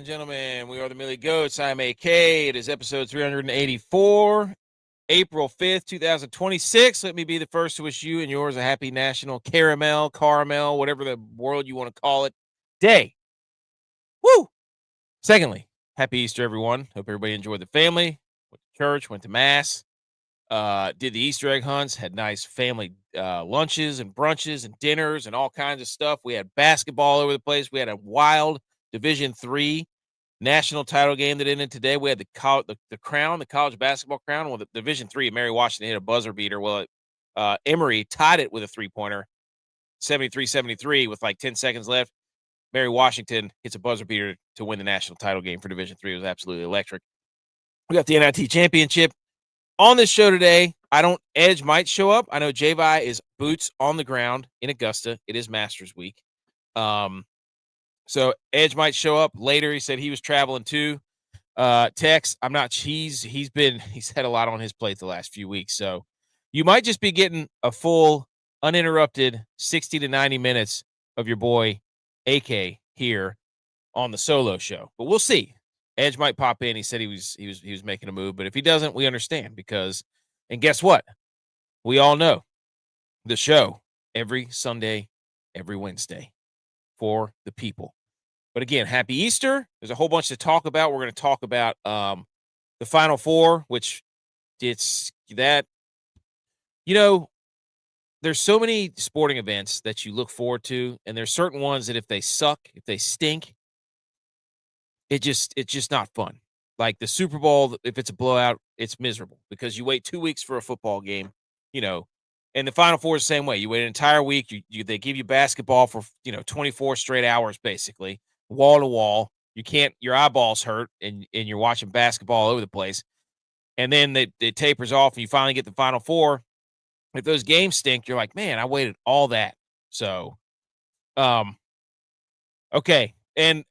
and gentlemen, we are the Millie Goats. I'm AK. It is episode 384, April 5th, 2026. Let me be the first to wish you and yours a happy National Caramel, whatever the world you want to call it, day. Woo! Secondly, happy Easter, everyone. Hope everybody enjoyed the family, went to church, went to mass, did the Easter egg hunts, had nice family lunches and brunches and dinners and all kinds of stuff. We had basketball over the place. We had a wild Division III national title game that ended today. We had the crown, the college basketball crown. Well, the Division III, Mary Washington hit a buzzer beater. Well, Emory tied it with a three-pointer, 73-73 with like 10 seconds left. Mary Washington hits a buzzer beater to win the national title game for Division III. It was absolutely electric. We got the NIT championship. On this show today, Edge might show up. I know J.Y.S is boots on the ground in Augusta. It is Masters week. So Edge might show up later. He said he was traveling too. Tex, I'm not. He's had a lot on his plate the last few weeks. So you might just be getting a full, uninterrupted 60 to 90 minutes of your boy AK here on the solo show. But we'll see. Edge might pop in. He said he was making a move, but if he doesn't, we understand and guess what? We all know the show every Sunday, every Wednesday for the people. But again, happy Easter. There's a whole bunch to talk about. We're going to talk about the Final Four, which it's that, there's so many sporting events that you look forward to, and there's certain ones that if they suck, if they stink, it's just not fun. Like the Super Bowl, if it's a blowout, it's miserable because you wait 2 weeks for a football game, and the Final Four is the same way. You wait an entire week. They give you basketball for 24 straight hours, basically, wall to wall. Your eyeballs hurt, and you're watching basketball all over the place. And then it tapers off, and you finally get the Final Four. If those games stink, you're like, man, I waited all that. So, okay, and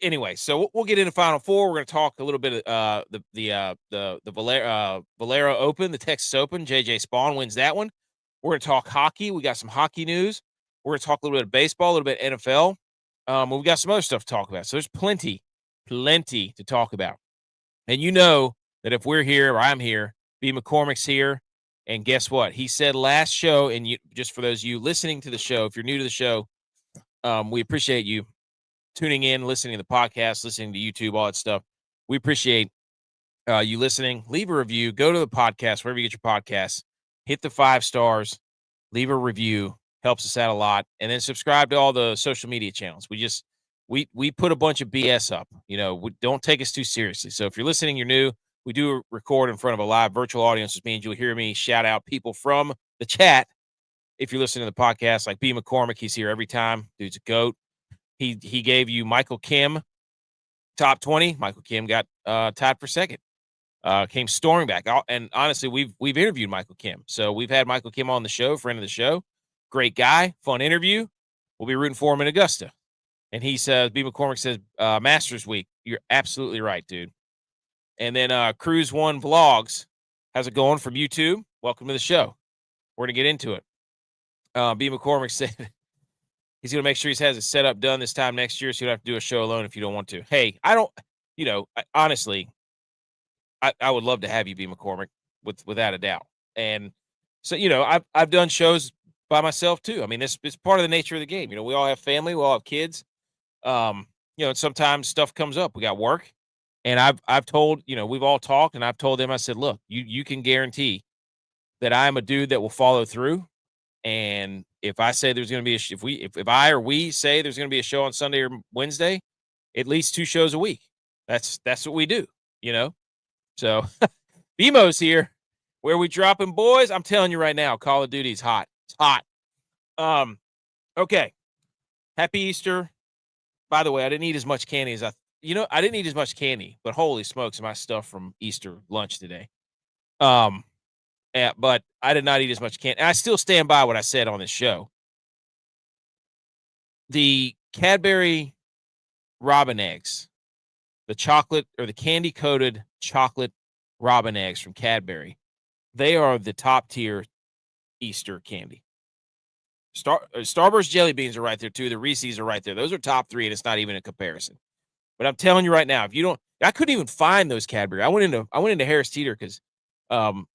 anyway, so we'll get into Final Four. We're going to talk a little bit of the Valero Open, the Texas Open. JJ Spaun wins that one. We're going to talk hockey. We got some hockey news. We're going to talk a little bit of baseball, a little bit of NFL. We got some other stuff to talk about. So there's plenty to talk about. And you know that if we're here or I'm here, B. McCormick's here. And guess what? He said last show, and just for those of you listening to the show, if you're new to the show, we appreciate you tuning in, listening to the podcast, listening to YouTube, all that stuff. We appreciate you listening. Leave a review. Go to the podcast, wherever you get your podcasts. Hit the 5 stars. Leave a review. Helps us out a lot. And then subscribe to all the social media channels. We put a bunch of BS up. Don't take us too seriously. So if you're listening, you're new. We do record in front of a live virtual audience, which means you'll hear me shout out people from the chat. If you're listening to the podcast, like B. McCormick, he's here every time. Dude's a goat. He gave you Michael Kim top 20. Michael Kim got tied for second. Came storming back. And honestly, we've interviewed Michael Kim. So we've had Michael Kim on the show, friend of the show. Great guy, fun interview. We'll be rooting for him in Augusta. And he says, B. McCormick says, Masters Week. You're absolutely right, dude. And then Cruise One Vlogs. How's it going from YouTube? Welcome to the show. We're going to get into it. B. McCormick said he's going to make sure he has it set up done this time next year, so you don't have to do a show alone if you don't want to. Hey, honestly, I would love to have you, B. McCormick, without a doubt. And so, I've done shows by myself too. I mean, it's part of the nature of the game. We all have family, we all have kids. And sometimes stuff comes up. We got work. And I've told, we've all talked, and I've told them, I said, look, you can guarantee that I'm a dude that will follow through. And if I say there's going to be if I or we say there's going to be a show on Sunday or Wednesday, at least 2 shows a week. That's what we do, So BMO's here. Where we dropping, boys? I'm telling you right now, Call of Duty's hot. It's hot. Okay. Happy Easter. By the way, I didn't eat as much candy as I didn't eat as much candy, but holy smokes, my stuff from Easter lunch today. But I did not eat as much candy. And I still stand by what I said on this show. The Cadbury Robin eggs, the chocolate or the candy-coated chocolate Robin eggs from Cadbury, they are the top tier Easter candy. Starburst jelly beans are right there too. The Reese's are right there. Those are top 3, and it's not even a comparison. But I'm telling you right now, if you don't, I couldn't even find those Cadbury. I went into Harris Teeter because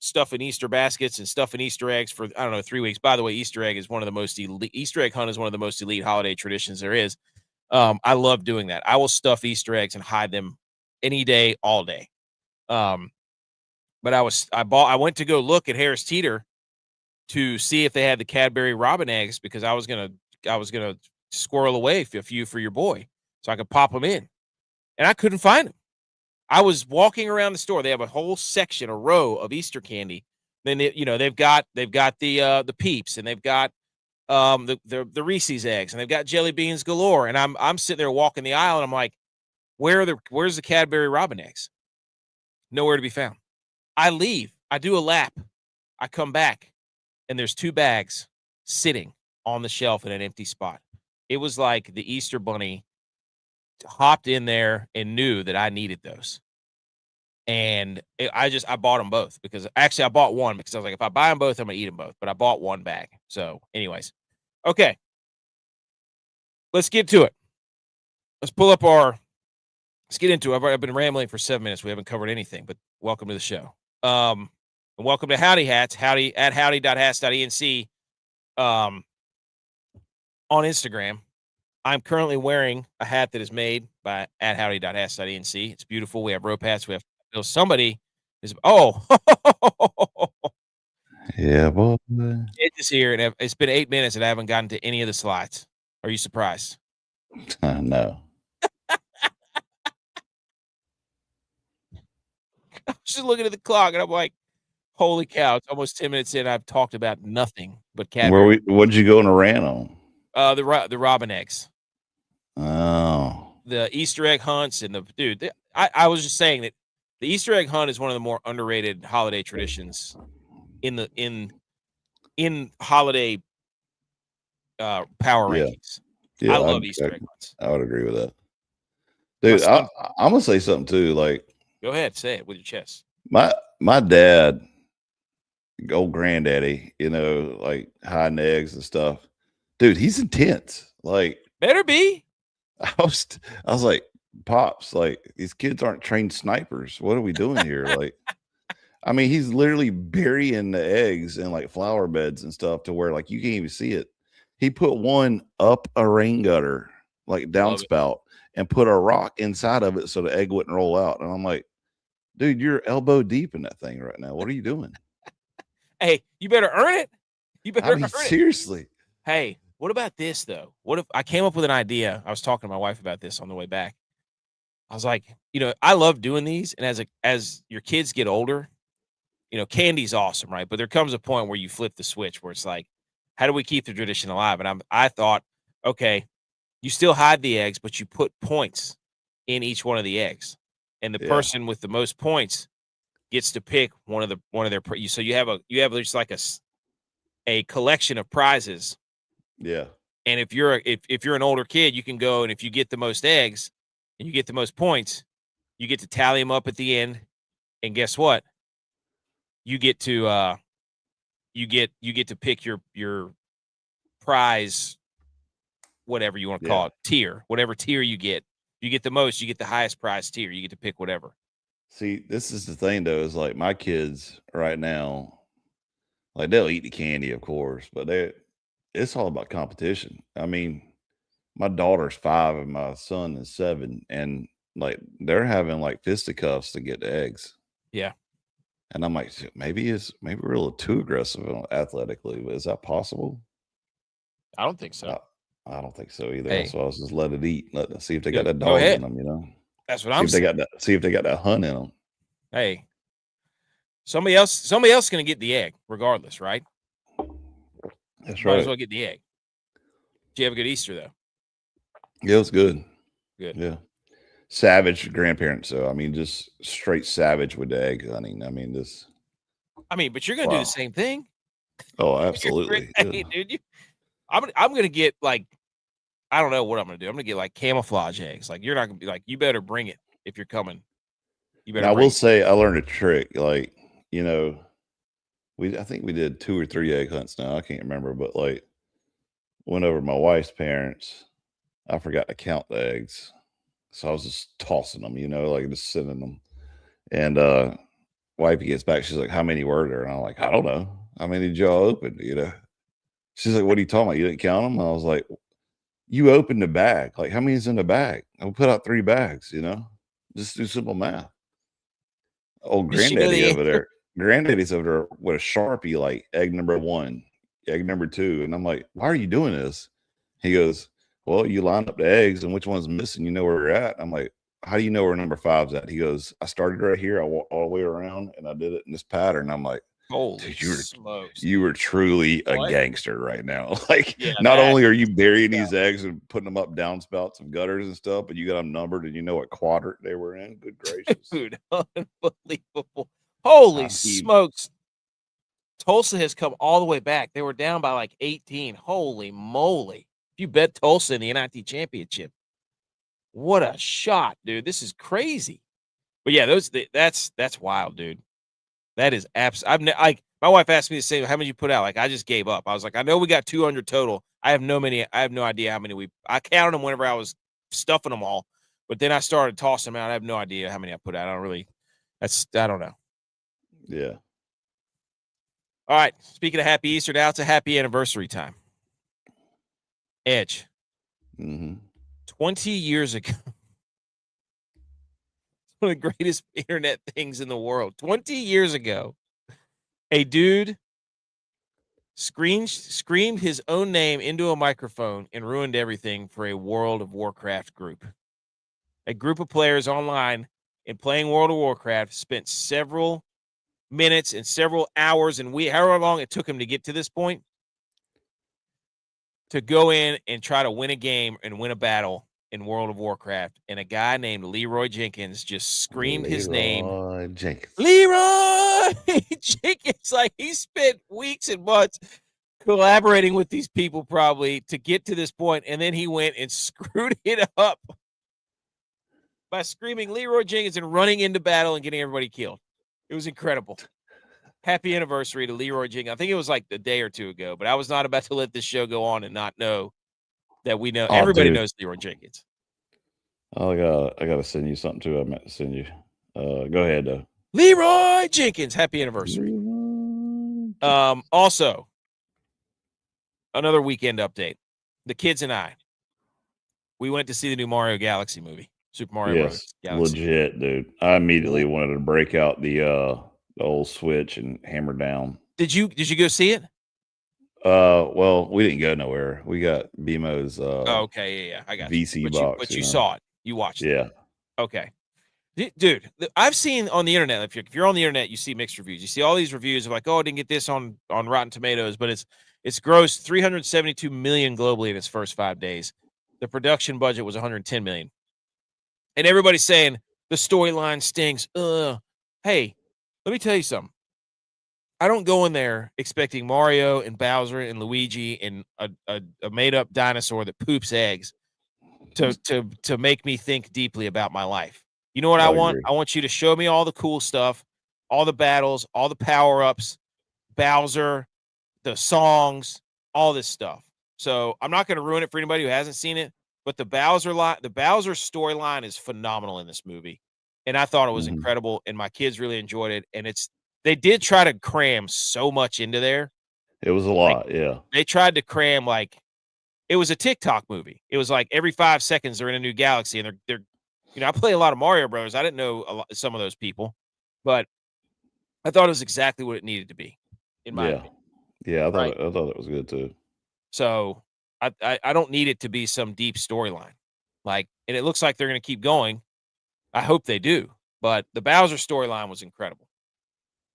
stuffing Easter baskets and stuffing Easter eggs for, I don't know, 3 weeks. By the way, Easter egg is one of the most elite, Easter egg hunt is one of the most elite holiday traditions there is. I love doing that. I will stuff Easter eggs and hide them any day, all day. But I went to go look at Harris Teeter to see if they had the Cadbury Robin eggs because I was gonna squirrel away a few for your boy so I could pop them in, and I couldn't find them. I was walking around the store. They have a whole section, a row of Easter candy. Then they've got the Peeps, and they've got the Reese's eggs, and they've got jelly beans galore. And I'm sitting there walking the aisle, and I'm like, where's the Cadbury Robin eggs? Nowhere to be found. I leave. I do a lap. I come back, and there's 2 bags sitting on the shelf in an empty spot. It was like the Easter bunny hopped in there and knew that I needed those. And I bought them both because actually I bought one because I was like, if I buy them both, I'm gonna eat them both. But I bought 1 bag. So, anyways, okay, let's get to it. Let's get into it. I've been rambling for 7 minutes. We haven't covered anything, but welcome to the show. And welcome to Howdy Hats, howdy at howdy.hats.enc on Instagram. I'm currently wearing a hat that is made by at howdy.hats.enc. It's beautiful. We have rope hats. We have somebody is yeah, boy. It is here, and it's been 8 minutes, and I haven't gotten to any of the slides. Are you surprised? No. I was just looking at the clock, and I'm like, "Holy cow! It's almost 10 minutes in. I've talked about nothing but Cadbury." What'd you go on a rant on? The Robin eggs. Oh, The Easter egg hunts and I was just saying that the Easter egg hunt is one of the more underrated holiday traditions in holiday power rankings. yeah. I love Easter egg hunts. I would agree with that, dude. I'm gonna say something too. Like, go ahead, say it with your chest. My dad, old granddaddy, like hiding eggs and stuff. Dude, he's intense. Like, better be. I was like, Pops, like these kids aren't trained snipers. What are we doing here? Like, I mean, he's literally burying the eggs in like flower beds and stuff to where like you can't even see it. He put one up a rain gutter, like downspout, and put a rock inside of it so the egg wouldn't roll out. And I'm like, dude, you're elbow deep in that thing right now. What are you doing? Hey, you better earn it. You better earn it. Seriously. Hey, what about this though? What if I came up with an idea? I was talking to my wife about this on the way back. I was like, I love doing these, and as your kids get older, candy's awesome, right? But there comes a point where you flip the switch where it's like, how do we keep the tradition alive? And I thought, okay, you still hide the eggs, but you put points in each one of the eggs, and the person with the most points gets to pick one of their. So you have just like a collection of prizes. Yeah. And if you're an older kid, you can go, and if you get the most eggs and you get the most points, you get to tally them up at the end. And guess what? You get to pick your prize, whatever you want to call it, tier, whatever tier you get the most, you get the highest prize tier. You get to pick whatever. See, this is the thing though, is like my kids right now, like they'll eat the candy, of course, but it's all about competition. I mean, my daughter's 5 and my son is 7, and like they're having like fisticuffs to get the eggs. Yeah. And I'm like, maybe we're a little too aggressive athletically, but is that possible? I don't think so. I don't think so either. Hey. So I was just let it eat. See if they got that dog in them, That's what I'm saying. See if they got that hunt in them. Hey, somebody else is going to get the egg regardless, right? That's right. Might as well get the egg. Did you have a good Easter though? Yeah, it was good. Good. Yeah. Savage grandparents, so I mean, just straight savage with the egg hunting. I mean, but you're gonna do the same thing. Oh, absolutely. Hey, dude, I'm gonna get like, I don't know what I'm gonna do. I'm gonna get like camouflage eggs. Like, you're not gonna be like, you better bring it if you're coming. You better. I will say I learned a trick. Like, I think we did 2 or 3 egg hunts now. I can't remember, but like went over to my wife's parents. I forgot to count the eggs. So I was just tossing them, like just sending them. And wifey gets back. She's like, "How many were there?" And I'm like, "I don't know. How many did y'all open?" She's like, "What are you talking about? You didn't count them?" I was like, "You opened the bag. Like, how many's in the bag? I put out 3 bags. Just do simple math." Old Does she know granddaddy the over answer? there. Granddaddy's over there with a Sharpie, like egg number 1, egg number 2. And I'm like, "Why are you doing this?" He goes, "Well, you line up the eggs and which one's missing, you know where you're at." I'm like, "How do you know where number 5's at?" He goes, "I started right here. I walked all the way around and I did it in this pattern." I'm like, Holy "Dude, smokes, you were truly a what? gangster right now." Like, Yeah, not that only are you is burying yeah, these eggs and putting them up downspouts of gutters and stuff, but you got them numbered and you know what quadrant they were in. Good gracious. dude, unbelievable. Holy He smokes. Tulsa has come all the way back. They were down by like 18. Holy moly. If you bet Tulsa in the NIT championship, what a shot, dude. This is crazy. But yeah, that's wild, dude. That is like my wife asked me the same, how many you put out? Like I just gave up. I was like, I know we got 200 total. I have no idea how many I counted them whenever I was stuffing them all. But then I started tossing them out. I have no idea how many I put out. I don't know. Yeah. All right. Speaking of happy Easter, now it's a happy anniversary time. Edge. Mhm. 20 years ago. One of the greatest internet things in the world. 20 years ago, a dude screamed his own name into a microphone and ruined everything for a World of Warcraft group. A group of players online and playing World of Warcraft spent several minutes and several hours and however long it took him to get to this point to go in and try to win a game and win a battle in World of Warcraft. And a guy named Leroy Jenkins just screamed his name. Leroy Jenkins. Leroy Jenkins. Like he spent weeks and months collaborating with these people probably to get to this point, and then he went and screwed it up by screaming Leroy Jenkins and running into battle and getting everybody killed. It was incredible. Happy anniversary to Leroy Jenkins. I think it was like a day or 2 ago, but I was not about to let this show go on and not know that we know Oh, everybody dude. knows Leroy Jenkins. I gotta send you something too. I meant to send you. Go ahead though. Leroy Jenkins, happy anniversary. Leroy Jenkins. Also, another weekend update. The kids and I, we went to see the new Mario Galaxy movie, Super Mario Brothers Yes, Galaxy. legit, dude. I immediately wanted to break out the old Switch and hammer down. Did you go see it? Well, we didn't go nowhere. We got BMO's Oh, okay, yeah, I got you. VC box, But you saw it. You watched it. Yeah. Okay. Dude, I've seen on the internet, if you're on the internet, you see mixed reviews. You see all these reviews of like, oh, I didn't get this on Rotten Tomatoes, but it's grossed 372 million globally in its first 5 days. The production budget was 110 million. And everybody's saying the storyline stinks. Hey, let me tell you something. I don't go in there expecting Mario and Bowser and Luigi and a made up dinosaur that poops eggs to make me think deeply about my life. You know what I I want? agree. I want you to show me all the cool stuff, all the battles, all the power-ups, Bowser, the songs, all this stuff. So I'm not going to ruin it for anybody who hasn't seen it, but the Bowser storyline is phenomenal in this movie. And I thought it was Mhm. incredible, and my kids really enjoyed it. And they did try to cram so much into there. It was a Like lot, yeah. they tried to cram like it was a TikTok movie. It was like every 5 seconds they're in a new galaxy, and they're I play a lot of Mario Brothers. I didn't know some of those people, but I thought it was exactly what it needed to be, in my Yeah. opinion. Yeah, Right. I thought it was good too. So I don't need it to be some deep storyline. Like, and it looks like they're going to keep going. I hope they do. But the Bowser storyline was incredible.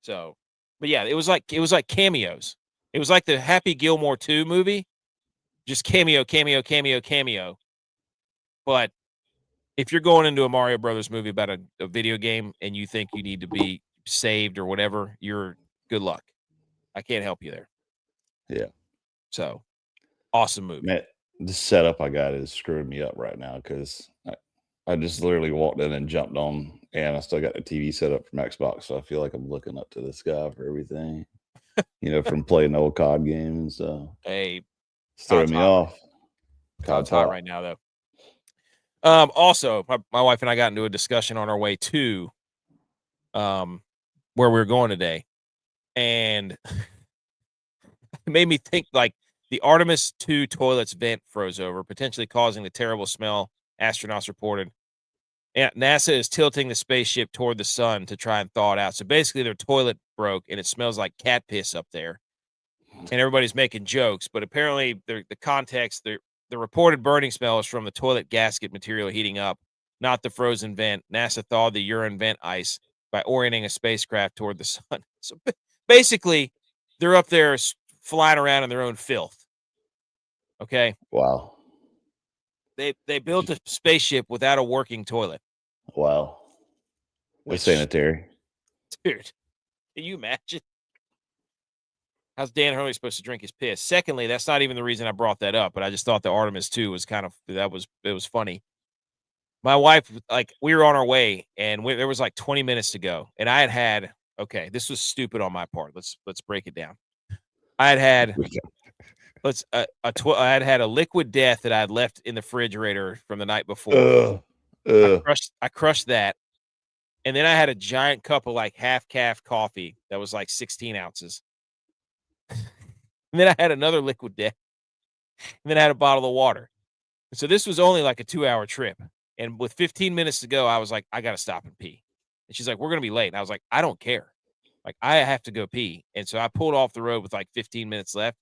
So, but yeah, it was like cameos. It was like the Happy Gilmore 2 movie, just cameo, cameo, cameo, cameo. But if you're going into a Mario Brothers movie about a video game and you think you need to be saved or whatever, you're good luck. I can't help you there. Yeah. So, awesome movie. Man, the setup I got is screwing me up right now because I just literally walked in and jumped on, and I still got the TV set up from Xbox, so I feel like I'm looking up to the sky for everything, from playing the old COD game and stuff. Hey, It's throwing COD's me hot. off. COD's COD's hot hot. right now, though. Also, my wife and I got into a discussion on our way to where we were going today, and it made me think like the Artemis 2 toilet's vent froze over, potentially causing the terrible smell astronauts reported. And NASA is tilting the spaceship toward the sun to try and thaw it out. So basically, their toilet broke, and it smells like cat piss up there. And everybody's making jokes, but apparently, the context, the reported burning smell is from the toilet gasket material heating up, not the frozen vent. NASA thawed the urine vent ice by orienting a spacecraft toward the sun. So basically, they're up there flying around in their own filth. Okay. Wow. They built a spaceship without a working toilet. Wow. Which, sanitary. Dude, can you imagine? How's Dan Hurley supposed to drink his piss? Secondly, that's not even the reason I brought that up, but I just thought the Artemis 2 was it was funny. My wife, like, we were on our way, and there was like 20 minutes to go, and I had okay, this was stupid on my part. Let's break it down. I had a liquid death that I had left in the refrigerator from the night before. I crushed that, and then I had a giant cup of like half calf coffee that was like 16 ounces. And then I had another liquid death, and then I had a bottle of water. And so this was only like a 2-hour trip. And with 15 minutes to go, I was like, I got to stop and pee. And she's like, we're going to be late. And I was like, I don't care. Like, I have to go pee. And so I pulled off the road with like 15 minutes left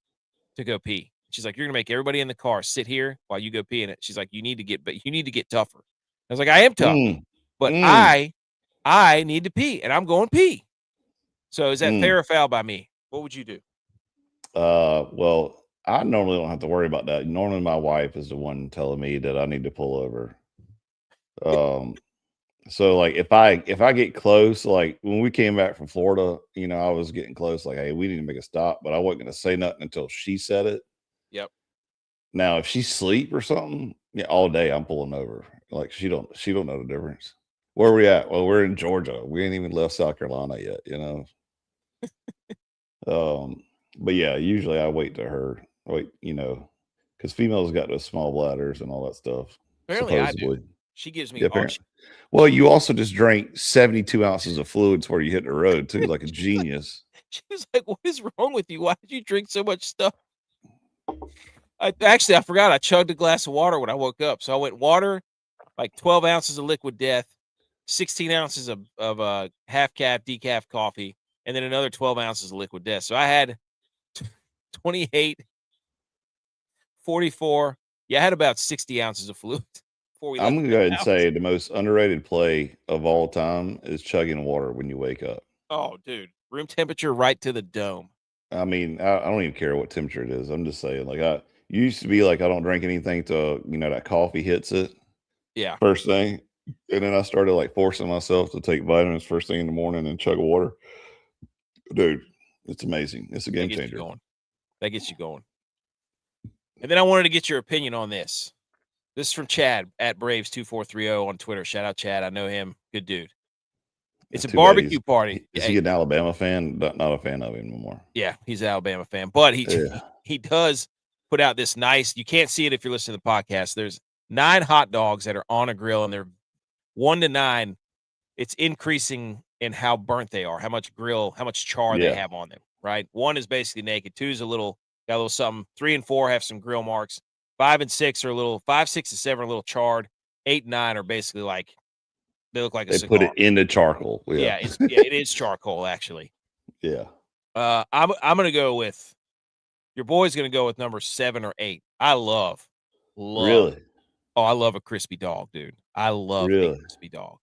to go pee. She's like, you're going to make everybody in the car sit here while you go pee in it. She's like, you need to get tougher. I was like, I am tough, but I need to pee, and I'm going pee. So is that fair or foul by me? What would you do? Well, I normally don't have to worry about that. Normally, my wife is the one telling me that I need to pull over. So like if I get close, like when we came back from Florida, I was getting close, like, hey, we need to make a stop, but I wasn't gonna say nothing until she said it. Yep. Now, if she's asleep or something, yeah, all day I'm pulling over. Like she don't know the difference. Where are we at? Well, we're in Georgia. We ain't even left South Carolina yet, But yeah, usually I wait because females got those small bladders and all that stuff. Apparently supposedly. I do. She gives me apparently. Well, you also just drank 72 ounces of fluids before you hit the road too, like a genius. She was like, what is wrong with you? Why did you drink so much stuff? I forgot. I chugged a glass of water when I woke up. So I went water, like 12 ounces of liquid death, 16 ounces of half calf decaf coffee, and then another 12 ounces of liquid death. So I had 28, 44. Yeah, I had about 60 ounces of fluid. I'm going to go ahead and say the most underrated play of all time is chugging water when you wake up. Oh, dude. Room temperature right to the dome. I mean, I don't even care what temperature it is. I'm just saying, like, I used to be like, I don't drink anything till, that coffee hits it. Yeah. First thing. And then I started like forcing myself to take vitamins first thing in the morning and chug water. Dude, it's amazing. It's a game changer. That gets you going. And then I wanted to get your opinion on this. This is from Chad at Braves2430 on Twitter. Shout out Chad. I know him. Good dude. It's a barbecue party. Is he an Alabama fan? Not a fan of him anymore. Yeah, he's an Alabama fan. But he does put out this nice, you can't see it if you're listening to the podcast. There's 9 hot dogs that are on a grill, and they're 1 to 9. It's increasing in how burnt they are, how much char they have on them, right? 1 is basically naked. 2 is got a little something. 3 and 4 have some grill marks. 5 and 6 are 5, 6, and 7 are a little charred. 8 and 9 are basically like, they look like a cigar. They put it into charcoal. Yeah, it is charcoal, actually. Yeah. I'm going to go with, your boy's going to go with number 7 or 8. I love. Really? Oh, I love a crispy dog, dude. I love a crispy dog.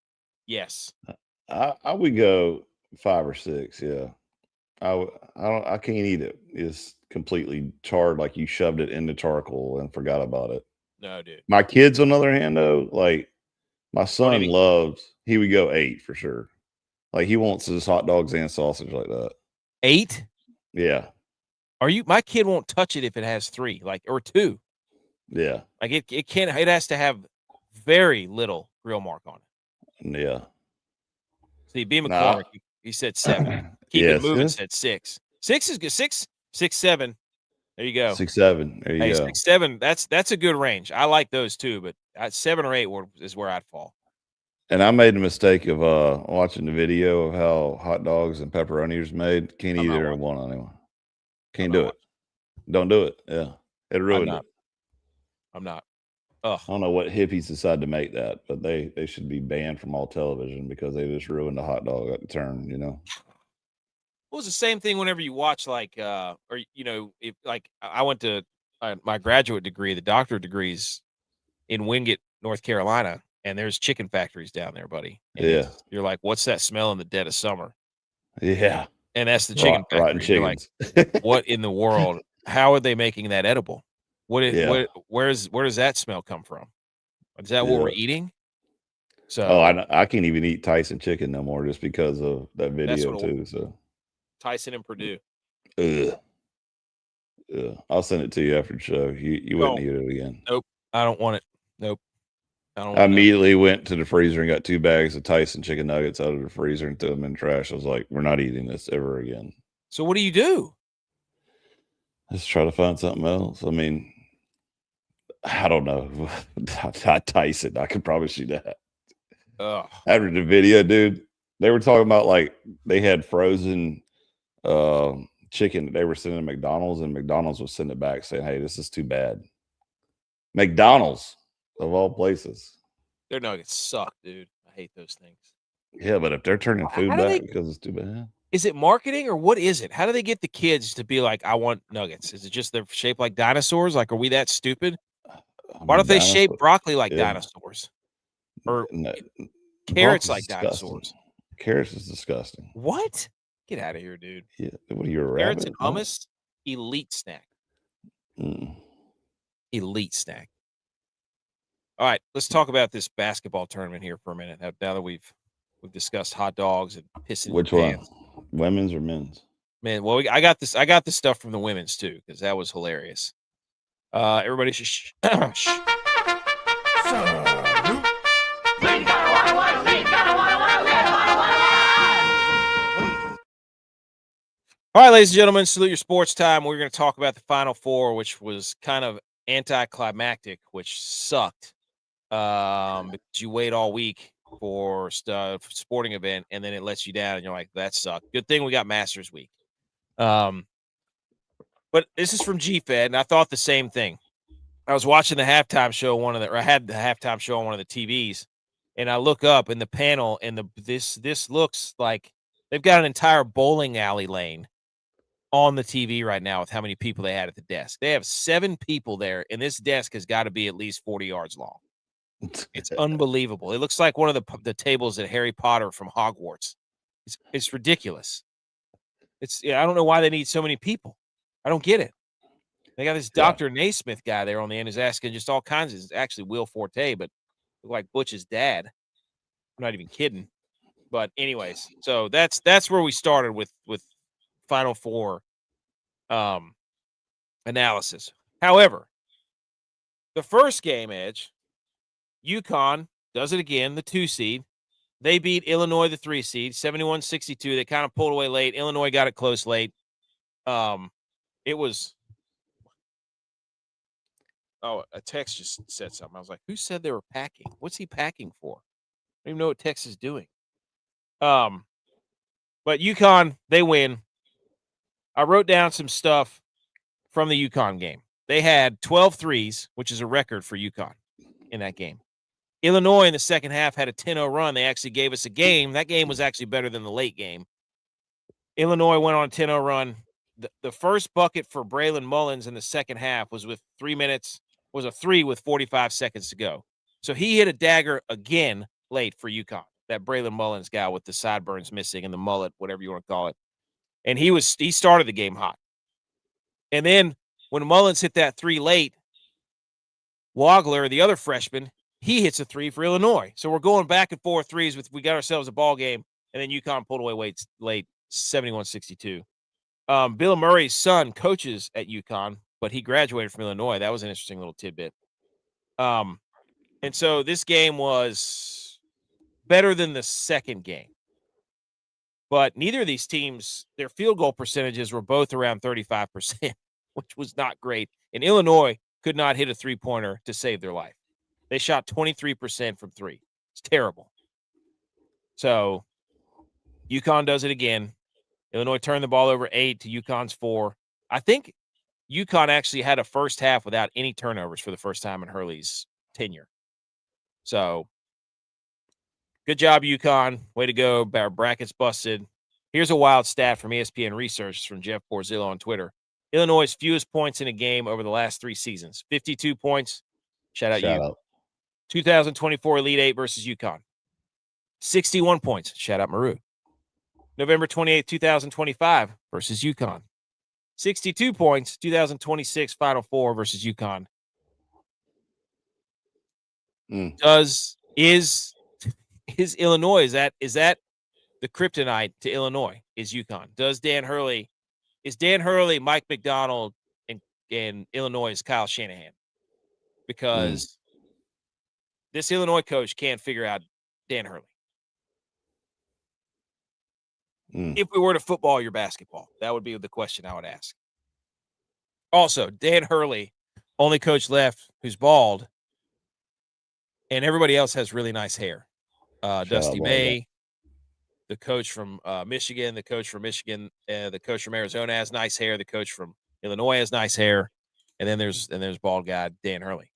Yes. I would go 5 or 6. Yeah. I can't eat it. It's completely charred, like you shoved it into charcoal and forgot about it. No, dude. My kids, on the other hand, though, like my son he would go 8 for sure. Like he wants his hot dogs and sausage like that. 8? Yeah. My kid won't touch it if it has 3, or 2. Yeah. Like it has to have very little grill mark on it. Yeah. See, B. McCormick, he said 7. Keep it moving, said 6. 6 is good. 6, 7. There you go. 6-7. There you Hey, go. 6-7. That's a good range. I like those too, but 7 or 8 is where I'd fall. And I made the mistake of watching the video of how hot dogs and pepperoni is made. Can't eat either one anymore. Can't do it. Don't do it. Yeah. It ruined it. I'm not. Ugh. I don't know what hippies decided to make that, but they should be banned from all television because they just ruined the hot dog at the turn, you know? Well, it's the same thing whenever you watch like or you know, if like I went to my graduate degree, the doctorate degrees in Wingate, North Carolina, and there's chicken factories down there, buddy. And you're like, what's that smell in the dead of summer? Yeah. And that's the chicken Rotten factory. You're like, what in the world? How are they making that edible? Where does that smell come from? Is that what we're eating? So I can't even eat Tyson chicken no more just because of that video too. So Tyson and Purdue. Ugh. I'll send it to you after the show. You wouldn't eat it again. Nope. I don't want it. Nope. I immediately went to the freezer and got 2 bags of Tyson chicken nuggets out of the freezer and threw them in the trash. I was like, we're not eating this ever again. So what do you do? Just try to find something else. I mean, I don't know. Tyson, I could promise you that. After the video, dude, they were talking about like they had frozen chicken that they were sending to McDonald's, and McDonald's was sending it back saying, hey, this is too bad. McDonald's, of all places. Their nuggets suck, dude. I hate those things. Yeah, but if they're turning food back because it's too bad. Is it marketing or what is it? How do they get the kids to be like, I want nuggets? Is it just they're shaped like dinosaurs? Like, are we that stupid? Why don't they shape broccoli like dinosaurs? Or carrots like dinosaurs? Carrots is disgusting. What? Get out of here, dude. Yeah. What are you, a rabbit? Carrots and hummus? Elite snack. Elite snack. All right, let's talk about this basketball tournament here for a minute. Now that we've discussed hot dogs and pissing. Which one? Women's or men's? Man, well, I got this stuff from the women's too, because that was hilarious. Everybody shh. All right, ladies and gentlemen, salute your sports time. We're going to talk about the Final Four, which was kind of anticlimactic, which sucked. Because you wait all week for sporting event, and then it lets you down, and you're like, that sucked. Good thing we got Masters Week. But this is from G.U.Y.S, and I thought the same thing. I was watching the halftime show, I had the halftime show on one of the TVs, and I look up in the panel, and this looks like they've got an entire bowling alley lane on the TV right now with how many people they had at the desk. They have 7 people there, and this desk has got to be at least 40 yards long. It's unbelievable. It looks like one of the tables at Harry Potter from Hogwarts. It's ridiculous. I don't know why they need so many people. I don't get it. They got this Dr. Naismith guy there on the end who's asking just all kinds of. It's actually Will Forte, but look like Butch's dad. I'm not even kidding. But anyways, so that's where we started with Final Four analysis. However, the first game, Edge, UConn does it again, the 2 seed. They beat Illinois, the 3 seed, 71-62. They kind of pulled away late. Illinois got it close late. It was a text just said something. I was like, who said they were packing? What's he packing for? I don't even know what Tex is doing. But UConn, they win. I wrote down some stuff from the UConn game. They had 12 threes, which is a record for UConn in that game. Illinois in the second half had a 10-0 run. They actually gave us a game. That game was actually better than the late game. Illinois went on a 10-0 run. The first bucket for Braylon Mullins in the second half was with 3 minutes, was a 3 with 45 seconds to go. So he hit a dagger again late for UConn, that Braylon Mullins guy with the sideburns missing and the mullet, whatever you want to call it. And he started the game hot. And then when Mullins hit that 3 late, Wagler, the other freshman, he hits a 3 for Illinois. So we're going back and forth threes. We got ourselves a ball game, and then UConn pulled away late, 71-62. Bill Murray's son coaches at UConn, but he graduated from Illinois. That was an interesting little tidbit. And so this game was better than the second game. But neither of these teams, their field goal percentages were both around 35%. which was not great. And Illinois could not hit a three-pointer to save their life. They shot 23% from three. It's terrible. So UConn does it again. Illinois turned the ball over 8 to UConn's 4. I think UConn actually had a first half without any turnovers for the first time in Hurley's tenure. So good job, UConn. Way to go. Our brackets busted. Here's a wild stat from ESPN Research. It's from Jeff Borzillo on Twitter. Illinois' fewest points in a game over the last 3 seasons. 52 points. Shout out. 2024 Elite Eight versus UConn. 61 points. Shout out Maru. November 28th, 2025 versus UConn. 62 points. 2026 Final Four versus UConn. Is Illinois, is that the kryptonite to Illinois? Is UConn? Is Dan Hurley, Mike McDonald, and Illinois' Kyle Shanahan? Because this Illinois coach can't figure out Dan Hurley. If we were to football your basketball, that would be the question I would ask. Also, Dan Hurley, only coach left who's bald, and everybody else has really nice hair. Dusty May, the coach from Michigan, the coach from Arizona has nice hair. The coach from Illinois has nice hair, and then there's bald guy Dan Hurley.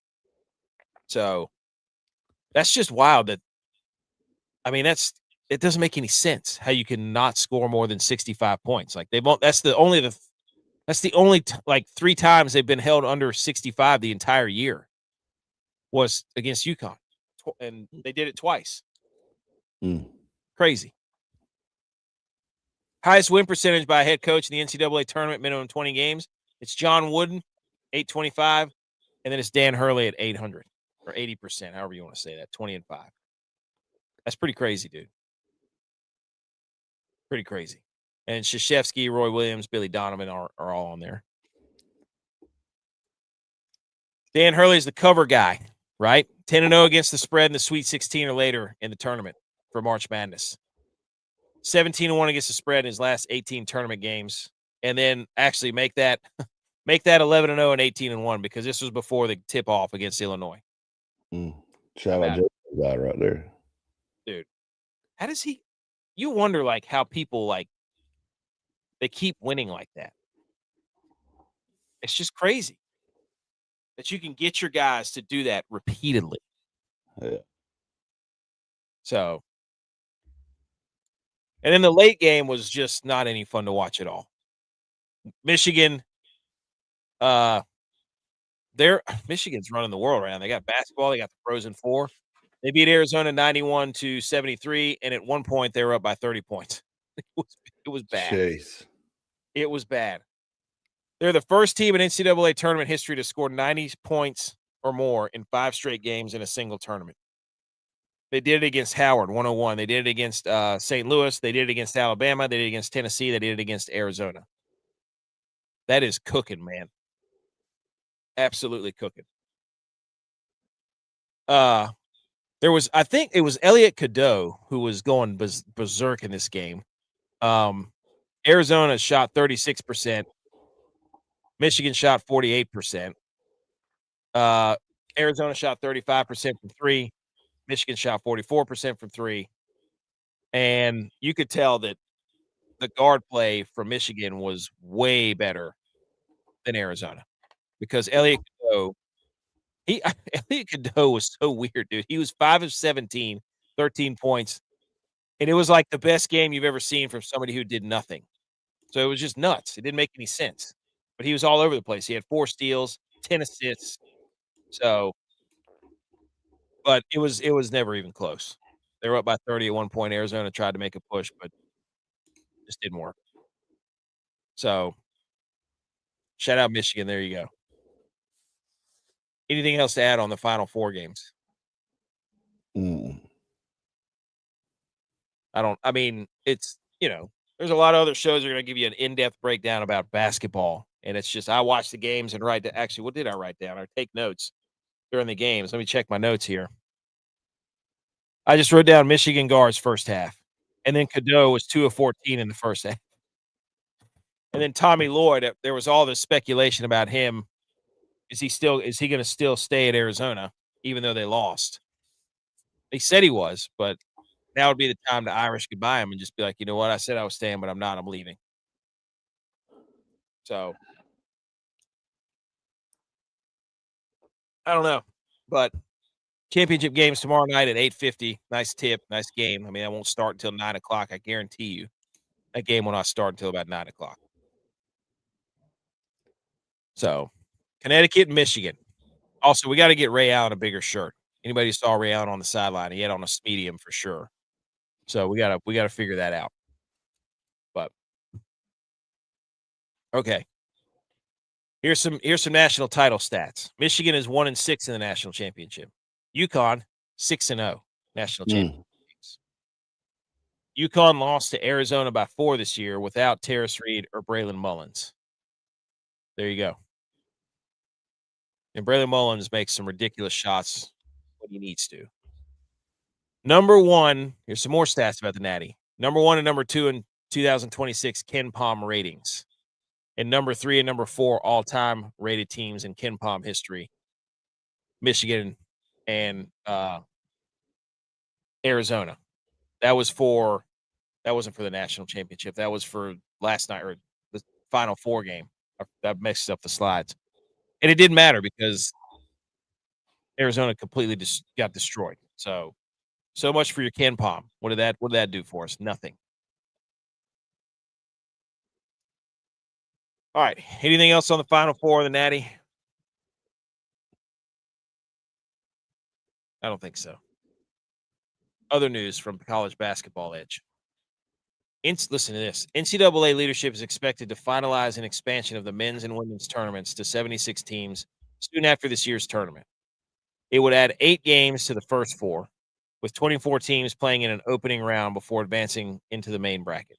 So that's just wild. It doesn't make any sense how you can not score more than 65 points. Like that's the only 3 times they've been held under 65 the entire year was against UConn, and they did it twice. Crazy. Highest win percentage by a head coach in the NCAA tournament, minimum 20 games. It's John Wooden, 825, and then it's Dan Hurley at 800 or 80%, however you want to say that, 20-5. That's pretty crazy, dude. Pretty crazy. And Krzyzewski, Roy Williams, Billy Donovan are all on there. Dan Hurley is the cover guy, right? 10-0 against the spread in the Sweet 16 or later in the tournament for March Madness. 17-1 against the spread in his last 18 tournament games. And then actually make that 11-0 and 18-1 because this was before the tip-off against Illinois. Shout out JJ guy right there. Dude, how does he – you wonder, how people, they keep winning like that. It's just crazy that you can get your guys to do that repeatedly. Yeah. So – and then the late game was just not any fun to watch at all. Michigan's running the world around. They got basketball. They got the Frozen Four. They beat Arizona 91-73, and at one point they were up by 30 points. It was bad. Chase. It was bad. They're the first team in NCAA tournament history to score 90 points or more in 5 straight games in a single tournament. They did it against Howard, 101. They did it against St. Louis. They did it against Alabama. They did it against Tennessee. They did it against Arizona. That is cooking, man. Absolutely cooking. I think it was Elliot Cadeau who was going berserk in this game. Arizona shot 36%. Michigan shot 48%. Arizona shot 35% from 3. Michigan shot 44% from 3. And you could tell that the guard play from Michigan was way better than Arizona because Elliot Cadeau was so weird, dude. He was 5 of 17, 13 points. And it was like the best game you've ever seen from somebody who did nothing. So it was just nuts. It didn't make any sense. But he was all over the place. He had 4 steals, 10 assists. But it was never even close. They were up by 30 at one point. Arizona tried to make a push, but just didn't work. So, shout out Michigan. There you go. Anything else to add on the Final Four games? It's, there's a lot of other shows that are going to give you an in-depth breakdown about basketball. And it's just, I watch the games and actually, what did I write down? I take notes during the games. Let me check my notes here. I just wrote down Michigan guards first half. And then Cadeau was 2 of 14 in the first half. And then Tommy Lloyd, there was all this speculation about him. Is he going to still stay at Arizona even though they lost? He said he was, but now would be the time to Irish goodbye him and just be like, you know what? I said I was staying, but I'm not. I'm leaving. So I don't know, but championship games tomorrow night at 8:50. Nice tip, nice game. I mean, I won't start until 9:00. I guarantee you, that game will not start until about 9:00. So, Connecticut and Michigan. Also, we got to get Ray Allen a bigger shirt. Anybody who saw Ray Allen on the sideline, he had on a medium for sure. So we gotta figure that out. But okay. Here's some national title stats. Michigan is 1-6 in the national championship. UConn 6-0 national championship games. UConn lost to Arizona by 4 this year without Terrace Reed or Braylon Mullins. There you go. And Braylon Mullins makes some ridiculous shots when he needs to. Number 1, here's some more stats about the Natty. Number 1 and number 2 in 2026 Ken Pom ratings. And number 3 and number 4 all-time rated teams in Ken Pom history. Michigan and Arizona. That wasn't for the national championship. That was for last night or the Final Four game. That messed up the slides. And it didn't matter because Arizona completely got destroyed. So much for your Ken Pom. What did that do for us? Nothing. All right. Anything else on the Final Four of the Natty? I don't think so. Other news from College Basketball Edge. Listen to this. NCAA leadership is expected to finalize an expansion of the men's and women's tournaments to 76 teams soon after this year's tournament. It would add 8 games to the first 4, with 24 teams playing in an opening round before advancing into the main bracket.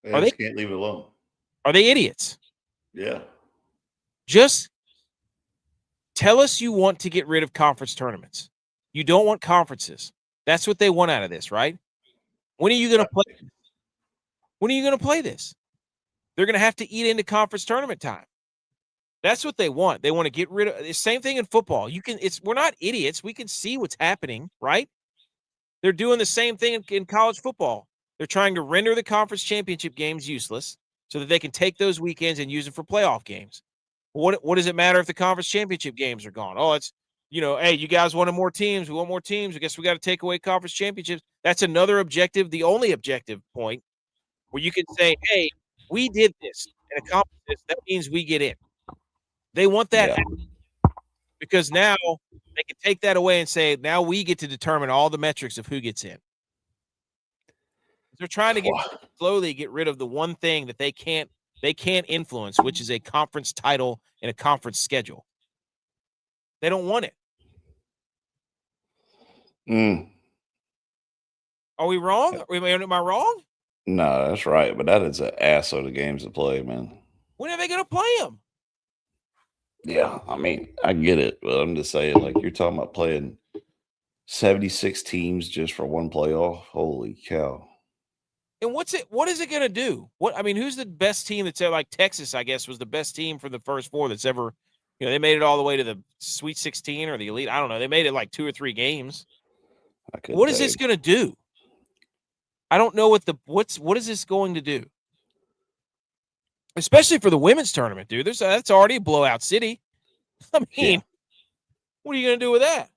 They just can't leave it alone. Are they idiots? Yeah. Just tell us you want to get rid of conference tournaments. You don't want conferences. That's what they want out of this, right? When are you going to play? When are you going to play this? They're going to have to eat into conference tournament time. That's what they want. They want to get rid of the same thing in football. We're not idiots. We can see what's happening, right? They're doing the same thing in college football. They're trying to render the conference championship games useless so that they can take those weekends and use them for playoff games. What does it matter if the conference championship games are gone? Oh, it's, hey, you guys wanted more teams. We want more teams. I guess we got to take away conference championships. That's another objective, the only objective point where you can say, hey, we did this and accomplished this. That means we get in. They want that because now they can take that away and say, now we get to determine all the metrics of who gets in. They're trying to slowly get rid of the one thing that they can't influence, which is a conference title and a conference schedule. They don't want it. Are we wrong? Am I wrong? No, that's right. But that is an ass of the games to play, man. When are they going to play them? Yeah, I mean, I get it, but I'm just saying, like, you're talking about playing 76 teams just for one playoff. Holy cow. And what is it going to do? Who's the best team that's ever, like Texas, I guess, was the best team for the first 4 that's ever, they made it all the way to the Sweet 16 or the Elite. I don't know. They made it like 2 or 3 games. What is this going to do? I don't know what is this going to do? Especially for the women's tournament, dude. That's already a blowout city. I mean, what are you going to do with that?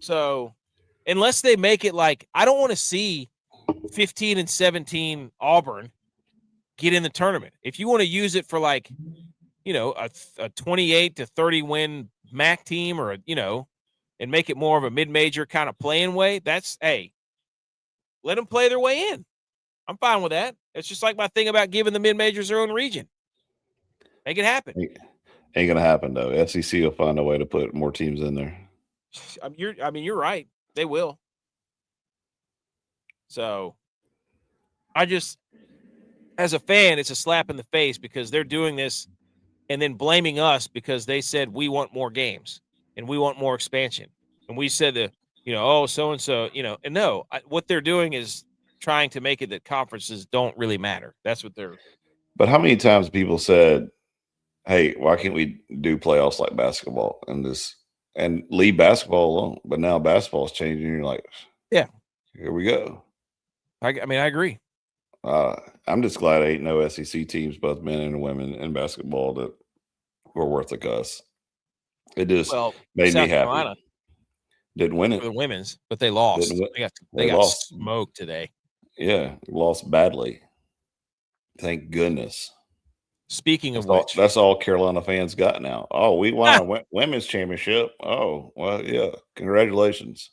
So, unless they make it like, I don't want to see 15 and 17 Auburn get in the tournament. If you want to use it for like, a 28 to 30 win MAC team or and make it more of a mid-major kind of playing way, let them play their way in. I'm fine with that. It's just like my thing about giving the mid-majors their own region. Make it happen. Ain't gonna happen though. SEC will find a way to put more teams in there. You're right. They will. So, I just, as a fan, it's a slap in the face because they're doing this and then blaming us because they said we want more games and we want more expansion. And we said that, so-and-so, and no, what they're doing is trying to make it that conferences don't really matter. That's what they're. But how many times people said, "Hey, why can't we do playoffs like basketball and leave basketball alone?" But now basketball's changing. You're like, Yeah, here we go. I mean, I agree. I'm just glad I ain't no SEC teams, both men and women, in basketball that were worth a cuss. It just made me South happy. Carolina Didn't win for the it. women's, but they lost. Didn't win. They got lost. smoked today. Yeah, lost badly. Thank goodness. Speaking of which, that's all Carolina fans got now. Oh, we won our women's championship. Oh, well, yeah. Congratulations.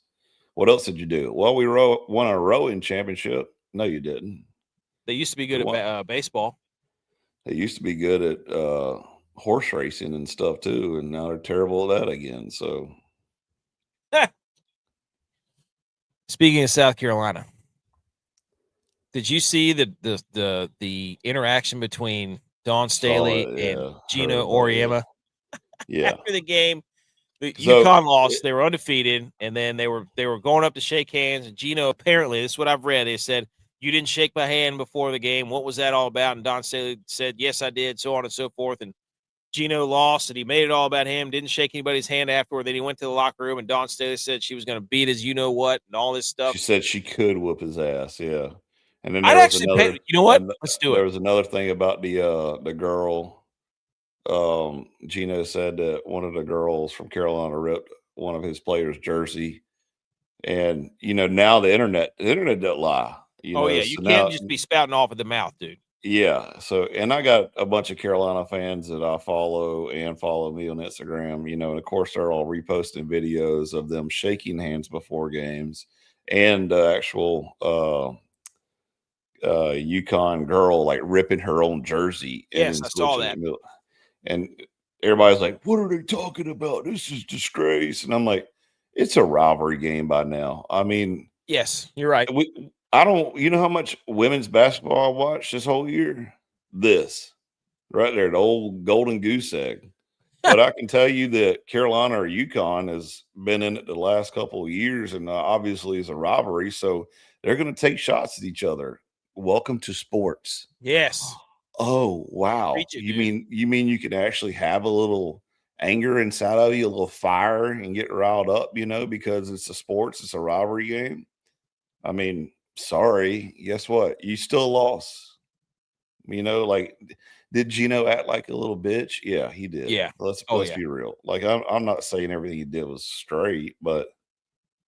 What else did you do? Well, we won a rowing championship. No, you didn't. They used to be good at baseball. They used to be good at horse racing and stuff too, and now they're terrible at that again. So, speaking of South Carolina, did you see the interaction between Dawn Staley and Geno Auriemma? Yeah. After the game, the UConn lost. They were undefeated, and then they were going up to shake hands. And Geno, apparently, this is what I've read. They said, "You didn't shake my hand before the game. What was that all about?" And Dawn Staley said, "Yes, I did," so on and so forth. And Geno lost, and he made it all about him. Didn't shake anybody's hand afterward. Then he went to the locker room, and Dawn Staley said she was going to beat his you-know-what and all this stuff. She said she could whoop his ass, yeah. And then I'd actually pay, you know what? Let's do it. There was another thing about the girl. Geno said that one of the girls from Carolina ripped one of his players' jersey. And, now the internet don't lie. Yeah, you can't just be spouting off at the mouth, dude. Yeah. So, and I got a bunch of Carolina fans that I follow and follow me on Instagram, and of course they're all reposting videos of them shaking hands before games and the actual UConn girl like ripping her own jersey. Yes, I saw that. And everybody's like, "What are they talking about? This is disgrace." And I'm like, it's a rivalry game by now. I mean, yes, you're right. I don't, how much women's basketball I watched this whole year? This right there, the old golden goose egg. But I can tell you that Carolina or UConn has been in it the last couple of years, and obviously it's a rivalry. So they're going to take shots at each other. Welcome to sports. Yes. Oh, wow. You mean you can actually have a little anger inside of you, a little fire, and get riled up, because it's it's a rivalry game. I mean, sorry, guess what? You still lost. Like, did Geno act like a little bitch? Yeah, he did. Yeah. Let's be real. Like, I'm not saying everything he did was straight, but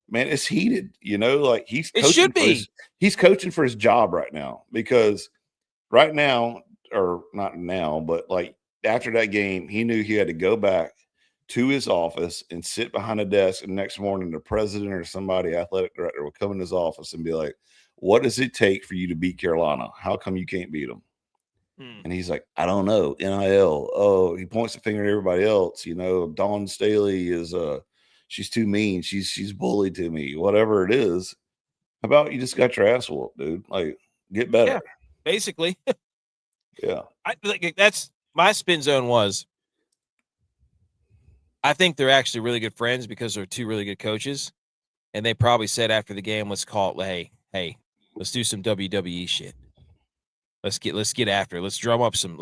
man, it's heated. Like he's coaching for his job right now, because right now, or not now, but like after that game, he knew he had to go back to his office and sit behind a desk. And next morning, the president or somebody, athletic director, will come in his office and be like, "What does it take for you to beat Carolina? How come you can't beat them?" And he's like, "I don't know. NIL." Oh, he points the finger at everybody else. Dawn Staley is she's too mean. She's bullied to me. Whatever it is. How about you just got your ass whooped, dude? Like, get better. Yeah, basically. Yeah. That's my spin zone was. I think they're actually really good friends because they're two really good coaches, and they probably said after the game, "Let's call it. Hey, let's do some WWE shit. Let's get after it. Let's drum up some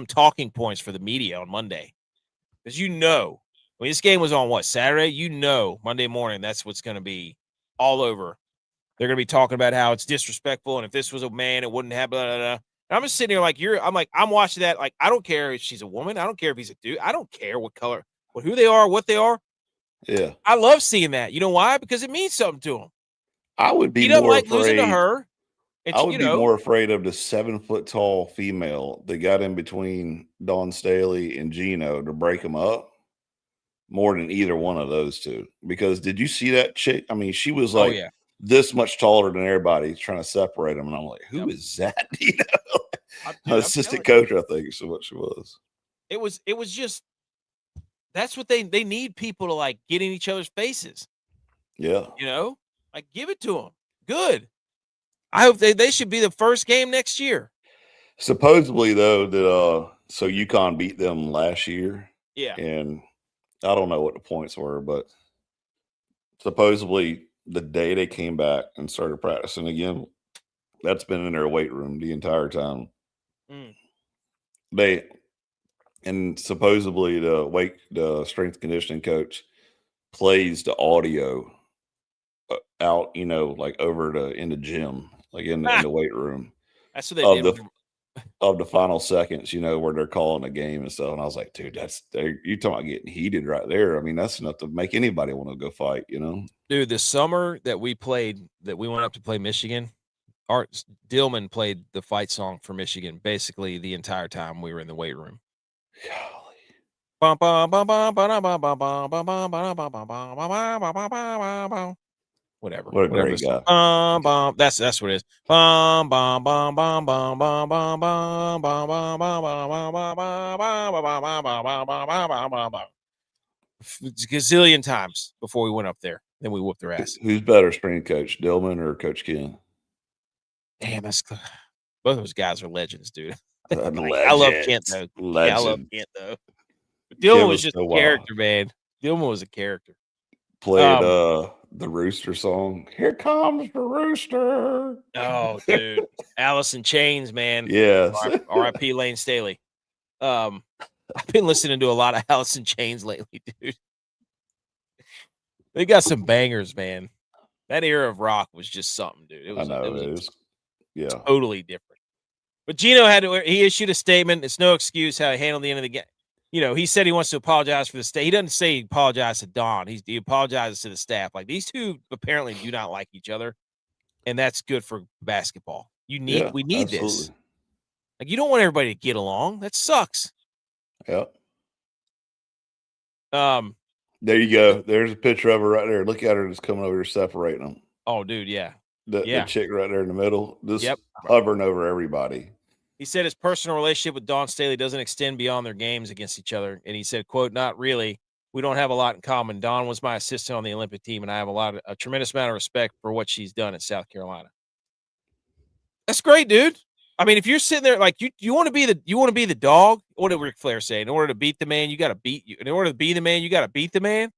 talking points for the media on Monday, because when this game was on Saturday, Monday morning that's what's going to be all over. They're going to be talking about how it's disrespectful, and if this was a man, it wouldn't have blah, blah, blah. And I'm just sitting here like I'm watching that. Like, I don't care if she's a woman. I don't care if he's a dude. I don't care what color, who they are, what they are. Yeah. I love seeing that. You know why? Because it means something to him. I would be he doesn't more like afraid. Losing to her. I would be more afraid of the 7-foot-tall female that got in between Dawn Staley and Geno to break them up more than either one of those two. Because did you see that chick? I mean, she was like this much taller than everybody, trying to separate them. And I'm like, who is that? Assistant coach, I think is what she was. It was just, that's what they need, people to like get in each other's faces. Yeah. Like, give it to them. Good. I hope they should be the first game next year. Supposedly, though, that so UConn beat them last year. Yeah. And I don't know what the points were, but supposedly the day they came back and started practicing again, that's been in their weight room the entire time. Mm. And supposedly the strength conditioning coach plays the audio out, like over in the gym, like in Ah, the weight room that's what they of did the with them. of the final seconds, where they're calling the game and stuff. And I was like, dude, you talking about getting heated right there. I mean, that's enough to make anybody want to go fight, Dude, the summer that we went up to play Michigan, Art Dillman played the fight song for Michigan basically the entire time we were in the weight room. Whatever. What a Whatever great the song. guy. That's what it is. Bum, bum, bum, bum, bum, bum, bum, bum, bum, bum, bum, bum, bum, bum, bum, bum. Gazillion times before we went up there. Then we whooped their ass. Who's better, strength coach, Dillman or Coach Ken? Damn, both those guys are legends, dude. I love Kent Legends. though. Yeah, I love Legend. Kent though. But Ken Dillman was was just so a wild. character, man. Dillman was a character. Played the Rooster song. Here comes the Rooster. Oh, dude. Alice in Chains, man. Yes. R.I.P. Lane Staley. I've been listening to a lot of Alice in Chains lately, dude. They got some bangers, man. That era of rock was just something, dude. It I was know it is. Yeah. totally different. But Geno he issued a statement. It's no excuse how he handled the end of the game. He said he wants to apologize for the state. He doesn't say he apologized to Dawn. He apologizes to the staff. Like, these two apparently do not like each other, and that's good for basketball. We need absolutely. this. Like, you don't want everybody to get along. That sucks. Yep. There you go. There's a picture of her right there. Look at her just coming over here separating them. Oh, dude, yeah. The chick right there in the middle, just hovering over everybody. He said his personal relationship with Dawn Staley doesn't extend beyond their games against each other. And he said, quote, "Not really. We don't have a lot in common. Dawn was my assistant on the Olympic team, and I have a tremendous amount of respect for what she's done in South Carolina." That's great, dude. I mean, if you're sitting there like you want to be the dog. What did Ric Flair say? In order to beat the man, you got to beat you. In order to be the man, you got to beat the man.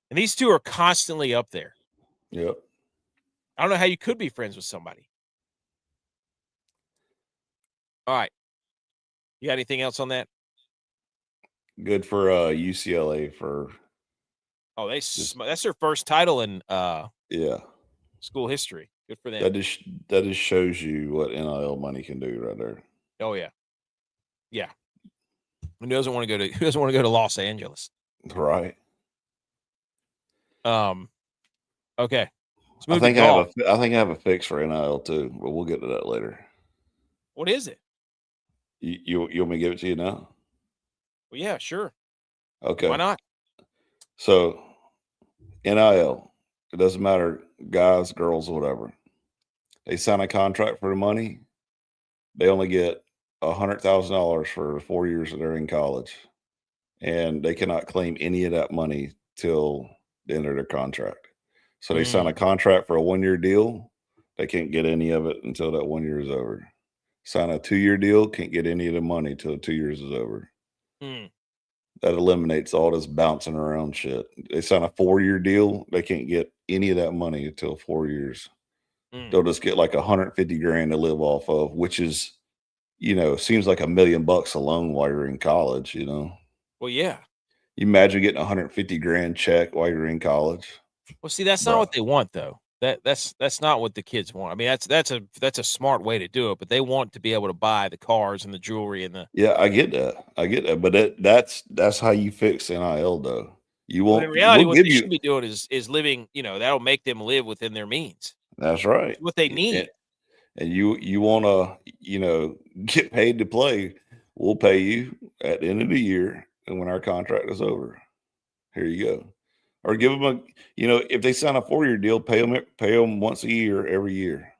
And these two are constantly up there. Yep. I don't know how you could be friends with somebody. All right. You got anything else on that? Good for UCLA for. Oh, that's their first title in school history. Good for them. That just shows you what NIL money can do right there. Oh yeah, yeah. Who doesn't want to go to Los Angeles? Right. Okay. I think I have a fix for NIL too, but we'll get to that later. What is it? You want me to give it to you now? Well, yeah, sure. Okay. Why not? So, NIL, it doesn't matter, guys, girls, whatever. They sign a contract for the money. They only get $100,000 for 4 years that they're in college, and they cannot claim any of that money till the end of their contract. So they sign a contract for a 1-year deal. They can't get any of it until that 1 year is over. Sign a 2-year deal, can't get any of the money till 2 years is over. That eliminates all this bouncing around shit. They sign a 4-year deal, they can't get any of that money until 4 years. They'll just get like $150,000 to live off of, which is, seems like $1 million alone while you're in college, Well, yeah. You imagine getting $150,000 check while you're in college. Well, see, that's not what they want, though. That's not what the kids want. I mean, that's a smart way to do it, but they want to be able to buy the cars and the jewelry and the. Yeah, I get that, but that's how you fix NIL, though. You won't. In reality, what they should be doing is living. That'll make them live within their means. That's right. That's what they need. And you want to, get paid to play. We'll pay you at the end of the year, and when our contract is over, here you go. Or give them if they sign a 4-year deal, pay them once a year, every year.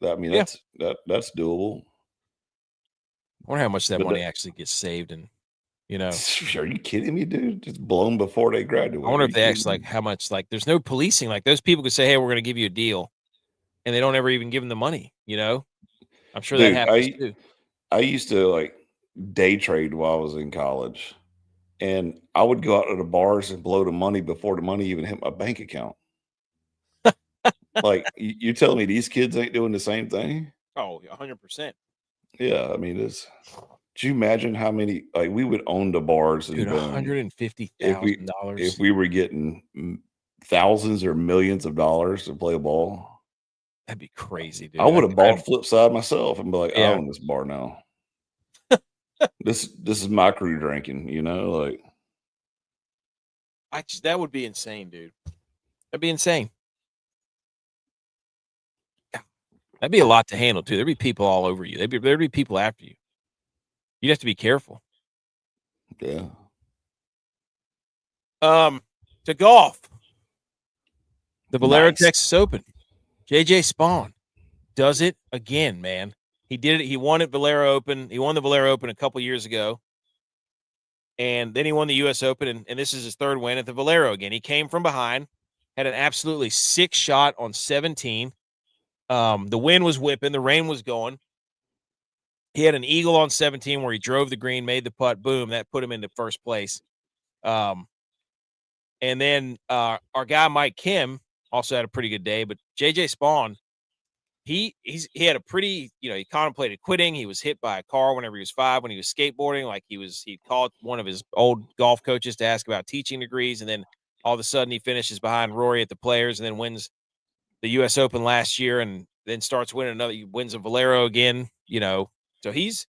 That's doable. I wonder how much that money actually gets saved, and Are you kidding me, dude? Just blown before they graduate. I wonder if they actually how much there's no policing. Like, those people could say, "Hey, we're going to give you a deal," and they don't ever even give them the money. I'm sure that happens too. I used to day trade while I was in college. And I would go out to the bars and blow the money before the money even hit my bank account. Like, you telling me these kids ain't doing the same thing? Oh, 100%. Yeah, I mean, it's do you imagine how many like, we would own the bars Dude, in Boone if $150,000. we were getting thousands or millions of dollars to play a ball. That'd be crazy, I dude. would have I'd bought Flipside myself and be like, "I yeah. own this bar now. This is my crew drinking," like That would be insane, dude. That'd be insane. Yeah. That'd be a lot to handle too. There'd be people all over you. There'd be people after you. You'd have to be careful. yeah. To golf. The Valero Nice. Texas Open. JJ Spaun does it again, man. He did it. He won at Valero Open. He won the Valero Open a couple years ago. And then he won the U.S. Open, and this is his third win at the Valero again. He came from behind, had an absolutely sick shot on 17. The wind was whipping. The rain was going. He had an eagle on 17 where he drove the green, made the putt. Boom, that put him into first place. And then our guy Mike Kim also had a pretty good day, but JJ Spaun, he had a pretty, he contemplated quitting. He was hit by a car whenever he was 5 when he was skateboarding. Like he called one of his old golf coaches to ask about teaching degrees, and then all of a sudden he finishes behind Rory at the Players, and then wins the U.S. Open last year, and then starts winning another. He wins a Valero again. So he's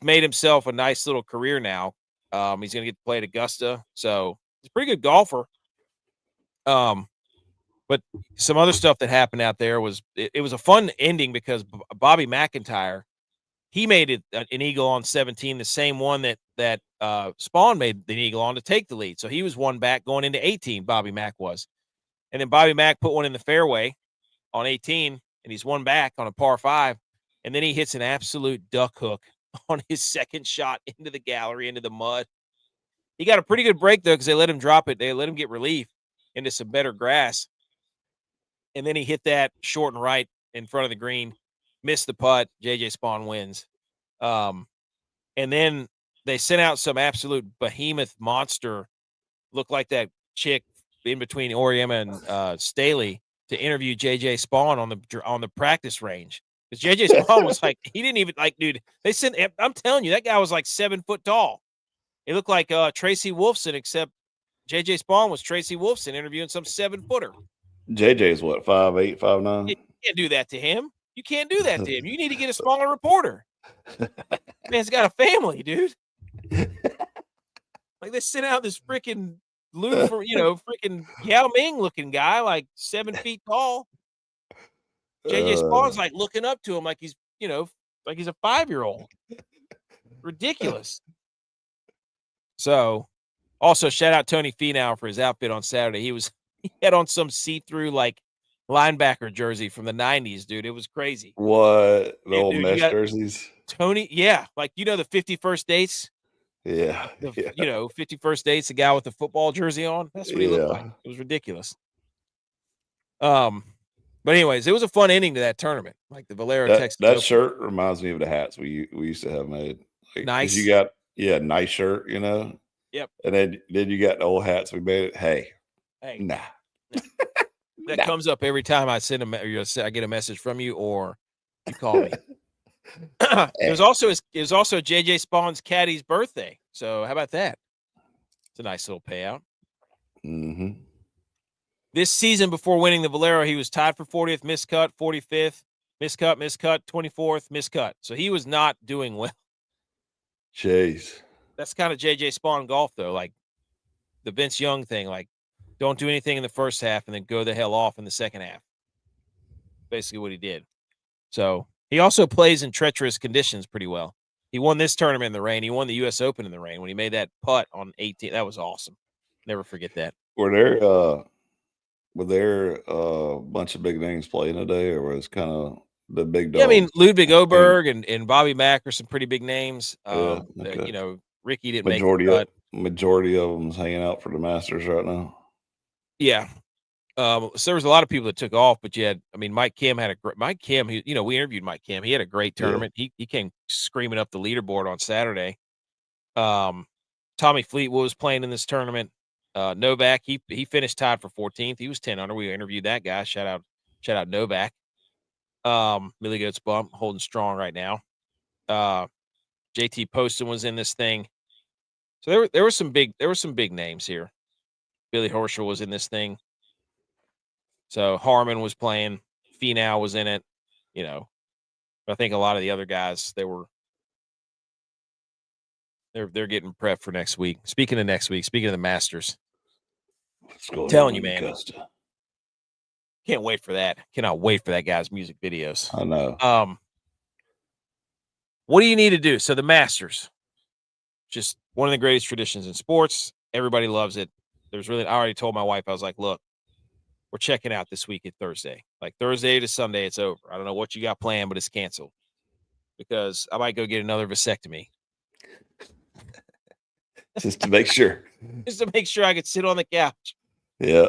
made himself a nice little career now. He's going to get to play at Augusta, so he's a pretty good golfer. But some other stuff that happened out there was it was a fun ending because Bobby McIntyre, he made it an eagle on 17, the same one that Spaun made the eagle on to take the lead. So he was one back going into 18. Bobby Mack was, and then Bobby Mack put one in the fairway on 18, and he's one back on a par 5, and then he hits an absolute duck hook on his second shot into the gallery, into the mud. He got a pretty good break though because they let him drop it. They let him get relief into some better grass. And then he hit that short and right in front of the green, missed the putt. JJ Spaun wins. And then they sent out some absolute behemoth monster, looked like that chick in between Oriema and Staley, to interview JJ Spaun on the practice range. Because JJ Spaun was like, he didn't even dude. They sent. I'm telling you, that guy was like 7 foot tall. It looked like Tracy Wolfson, except JJ Spaun was Tracy Wolfson interviewing some 7-footer. JJ's what, 5'8", 5'9"? You can't do that to him. You can't do that to him. You need to get a smaller reporter. Man's got a family, dude. Like they sent out this freaking freaking Yao Ming looking guy, like 7 feet tall. JJ Spawn's like looking up to him like he's, like he's a 5-year-old. Ridiculous. So, also shout out Tony Finau for his outfit on Saturday. He had on some see-through like linebacker jersey from the 90s, dude. It was crazy. What? The old Dude, mesh jerseys? Tony, yeah, like the 51st dates. Yeah. 51st dates, the guy with the football jersey on. That's what he looked like. It was ridiculous. But anyways, it was a fun ending to that tournament. Like the Valero Texas that Open. shirt reminds me of the hats we used to have made. Like, Nice. You got nice shirt, Yep. And then you got the old hats we made. Hey, nah. That comes up every time I send I get a message from you or you call me. It was also JJ Spawn's caddy's birthday. So how about that? It's a nice little payout. Mm-hmm. This season before winning the Valero, he was tied for 40th, miscut, 45th, miscut, 24th, miscut. So he was not doing well. Jeez. That's kind of JJ Spaun golf, though. Like the Vince Young thing, like don't do anything in the first half and then go the hell off in the second half. Basically what he did. So he also plays in treacherous conditions pretty well. He won this tournament in the rain. He won the U.S. Open in the rain when he made that putt on 18. That was awesome. Never forget that. Were there a bunch of big names playing today, or was kind of the big dogs? Yeah, I mean, Ludwig Oberg and Bobby Mack are some pretty big names. Okay. Ricky didn't make the cut. Majority of them's hanging out for the Masters right now. Yeah. So there was a lot of people that took off, but Mike Kim had Mike Kim, we interviewed Mike Kim. He had a great tournament. Yeah. He came screaming up the leaderboard on Saturday. Tommy Fleetwood was playing in this tournament. Novak, he finished tied for 14th. He was 10 under. We interviewed that guy. Shout out Shout out Novak. Millie Goats Bump holding strong right now. JT Poston was in this thing. So there were some big names here. Billy Horschel was in this thing. So Harmon was playing. Finau was in it. You know, I think a lot of the other guys they're getting prepped for next week. Speaking of next week, speaking of the Masters, What's going telling on you, in man, Augusta? can't wait for that. Cannot wait for that guy's music videos. I know. What do you need to do? So the Masters, just one of the greatest traditions in sports. Everybody loves it. I already told my wife, I was like, look, we're checking out this week at Thursday. Like Thursday to Sunday, it's over. I don't know what you got planned, but it's canceled because I might go get another vasectomy. Just to make sure. Just to make sure I could sit on the couch. Yeah.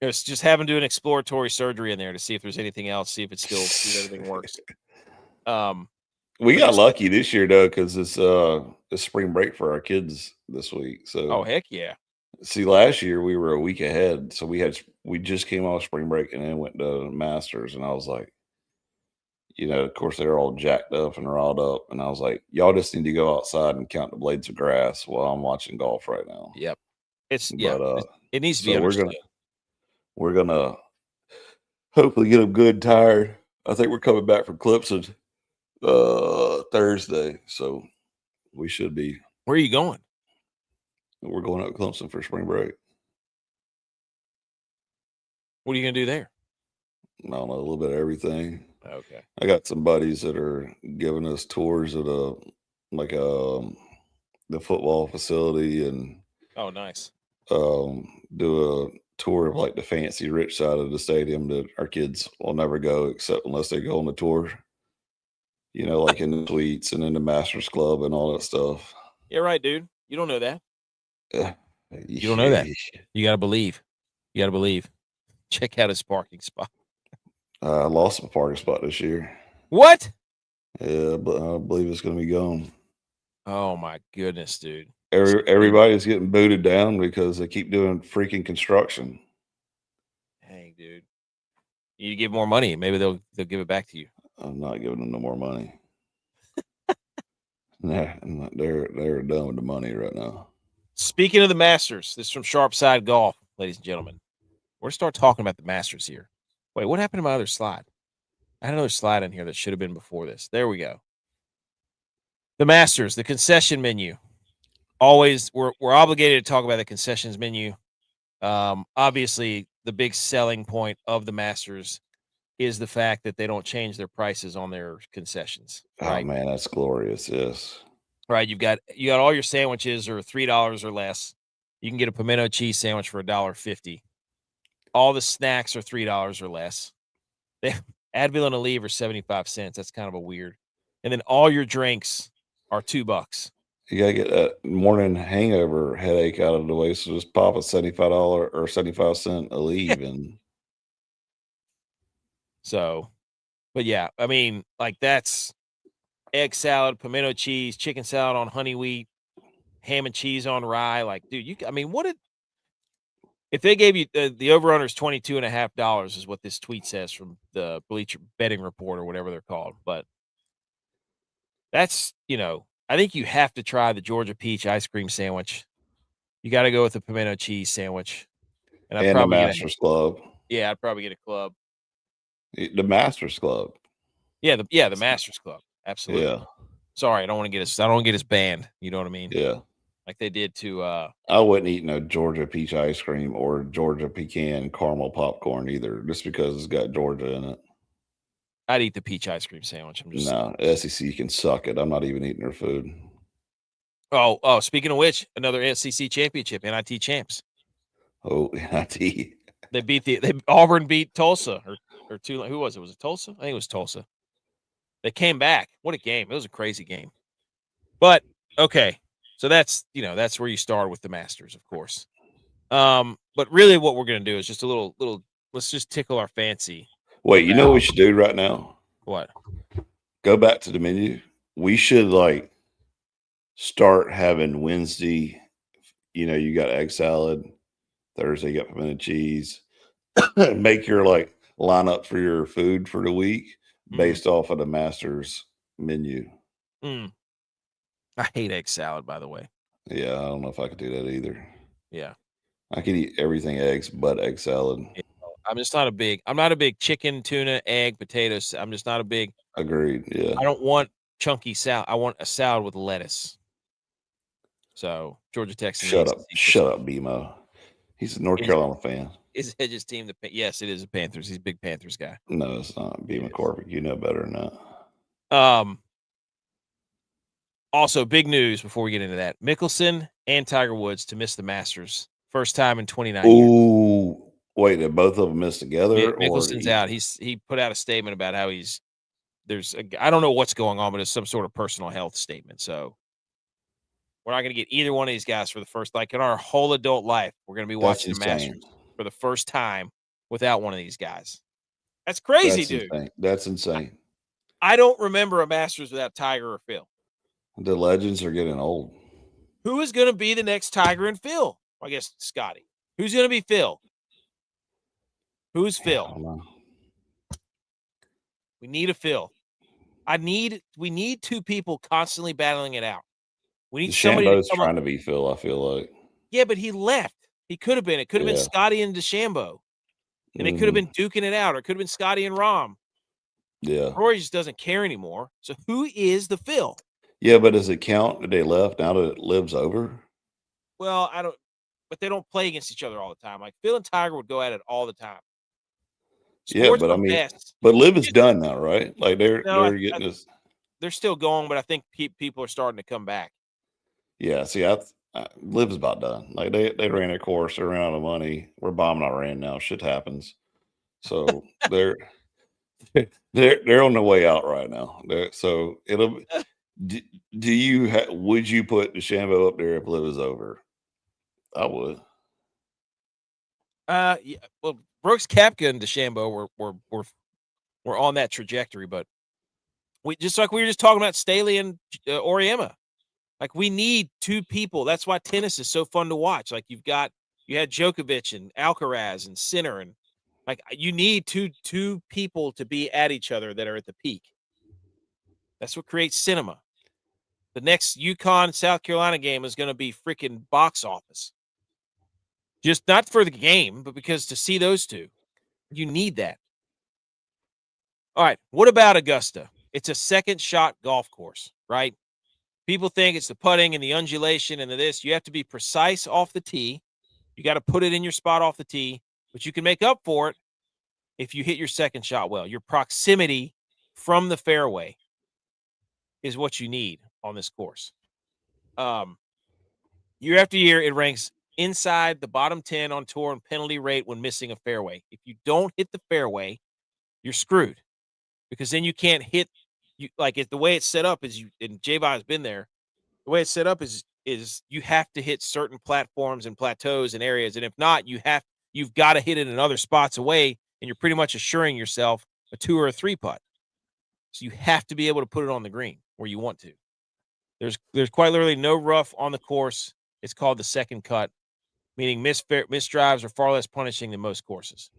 It's just having to do an exploratory surgery in there to see if there's anything else, see if everything works. We got lucky this year though, because it's spring break for our kids this week. So heck yeah. See, last year we were a week ahead, so we just came off spring break and then went to Masters, and I was like, of course they're all jacked up and riled up, and I was like, y'all just need to go outside and count the blades of grass while I'm watching golf right now. Yep. It needs to be understood. We're gonna hopefully get them good and tired. I think we're coming back from Clemson Thursday, so we should be. Where are you going? We're going up to Clemson for spring break. What are you gonna do there? I don't know, a little bit of everything. Okay. I got some buddies that are giving us tours at the football facility and oh, nice. Do a tour of like the fancy rich side of the stadium that our kids will never go except unless they go on the tour. Like in the suites and in the Masters Club and all that stuff. Yeah, right, dude. You don't know that. You don't know that. You gotta believe. Check out his parking spot. I lost my parking spot this year. What? Yeah, but I believe it's going to be gone. Oh my goodness, dude. Everybody's getting booted down because they keep doing freaking construction. Dang, dude. You give more money, maybe they'll give it back to you. I'm not giving them no more money. Nah, they're done with the money right now. Speaking of the Masters, this is from Sharpside Golf, ladies and gentlemen. We're going to start talking about the Masters here. Wait, what happened to my other slide? I had another slide in here that should have been before this. There we go. The Masters, the concession menu. Always, we're obligated to talk about the concessions menu. Obviously, the big selling point of the Masters is the fact that they don't change their prices on their concessions. Right? Oh man, that's glorious. Yes. Right. You got all your sandwiches are $3 or less. You can get a pimento cheese sandwich for $1.50. All the snacks are $3 or less. Advil and Aleve are 75 cents. That's kind of a weird. And then all your drinks are $2. You gotta get that morning hangover headache out of the way. So just pop a $75 or 75-cent Aleve and. So, but yeah, I mean, like that's egg salad, pimento cheese, chicken salad on honey wheat, ham and cheese on rye. Like, dude, if they gave you the over-under is $22.50 is what this tweet says from the Bleacher Betting Report or whatever they're called. But that's, I think you have to try the Georgia peach ice cream sandwich. You got to go with the pimento cheese sandwich. And I'd probably the Masters Club. Yeah, I'd probably get a club. The Masters Club. Yeah, the Masters Club. Absolutely. Yeah. Sorry, I don't want to get us banned. You know what I mean? Yeah. Like they did to I wouldn't eat no Georgia peach ice cream or Georgia pecan caramel popcorn either, just because it's got Georgia in it. I'd eat the peach ice cream sandwich. SEC can suck it. I'm not even eating their food. Oh, speaking of which, another SEC championship, NIT champs. Oh, NIT. Auburn beat Tulsa or two. Who was it? Was it Tulsa? I think it was Tulsa. They came back. What a game. It was a crazy game. But okay. So that's where you start with the Masters, of course. But really what we're going to do is just a little, let's just tickle our fancy. Wait, you know what we should do right now? What? Go back to the menu. We should start having Wednesday, you got egg salad. Thursday, you got pimento cheese. make your like lineup for your food for the week based off of the Masters menu. I hate egg salad, by the way. Yeah, I don't know if I could do that either. Yeah. I could eat everything eggs but egg salad. I'm not a big chicken, tuna, egg, potatoes. I'm just not a big. Agreed. Yeah. I don't want chunky salad. I want a salad with lettuce. So Georgia Tech's in the Shut up. ACC. Shut up, BMO. He's a North Carolina fan. Is his team yes, it is the Panthers. He's a big Panthers guy. No, it's not. BMO Corporate. You know better than that. Also, big news before we get into that. Mickelson and Tiger Woods to miss the Masters. First time in 29 years. Ooh. Wait, did both of them miss together? Mickelson's out. He put out a statement about how I don't know what's going on, but it's some sort of personal health statement. So we're not going to get either one of these guys for the first, like in our whole adult life, we're going to be watching the Masters for the first time without one of these guys. That's crazy, dude. Insane. That's insane. I don't remember a Masters without Tiger or Phil. The legends are getting old. Who is going to be the next Tiger and Phil? I guess Scotty. Who's going to be Phil? Who's Phil? I don't know. We need a Phil. We need two people constantly battling it out. We need somebody DeChambeau's trying to be Phil, I feel like. Yeah, but he left. He could have been. It could have been Scotty and DeChambeau. And it could have been duking it out, or it could have been Scotty and Rahm. Yeah. Rory just doesn't care anymore. So who is the Phil? Yeah, but does it count that they left now that it lives over? Well, I don't, but they don't play against each other all the time. Like Phil and Tiger would go at it all the time. Sports but I mean, but live is done now, right? Like they're getting this. They're still going, but I think people are starting to come back. Yeah, see, live is about done. Like they ran a course, they ran out of money. We're bombing Iran now. Shit happens. So they're on the way out right now. So it'll. Do you would you put DeChambeau up there if live is over? I would. Yeah. Well, Brooks Koepka and DeChambeau were on that trajectory, but just like we were just talking about Staley and Oriema. Like we need two people. That's why tennis is so fun to watch. Like you had Djokovic and Alcaraz and Sinner, and like you need two people to be at each other that are at the peak. That's what creates cinema. The next UConn South Carolina game is going to be freaking box office. Just not for the game, but because to see those two, you need that. All right. What about Augusta? It's a second shot golf course, right? People think it's the putting and the undulation and this. You have to be precise off the tee. You got to put it in your spot off the tee, but you can make up for it if you hit your second shot well. Your proximity from the fairway is what you need on this course. Year after year, it ranks inside the bottom 10 on tour in penalty rate when missing a fairway. If you don't hit the fairway, you're screwed because then you can't hit. If the way it's set up is and J.Y.S has been there. The way it's set up is you have to hit certain platforms and plateaus and areas, and if not, you've got to hit it in other spots away, and you're pretty much assuring yourself a 2 or a 3 putt. So you have to be able to put it on the green where you want to. There's quite literally no rough on the course. It's called the second cut, meaning missed drives are far less punishing than most courses.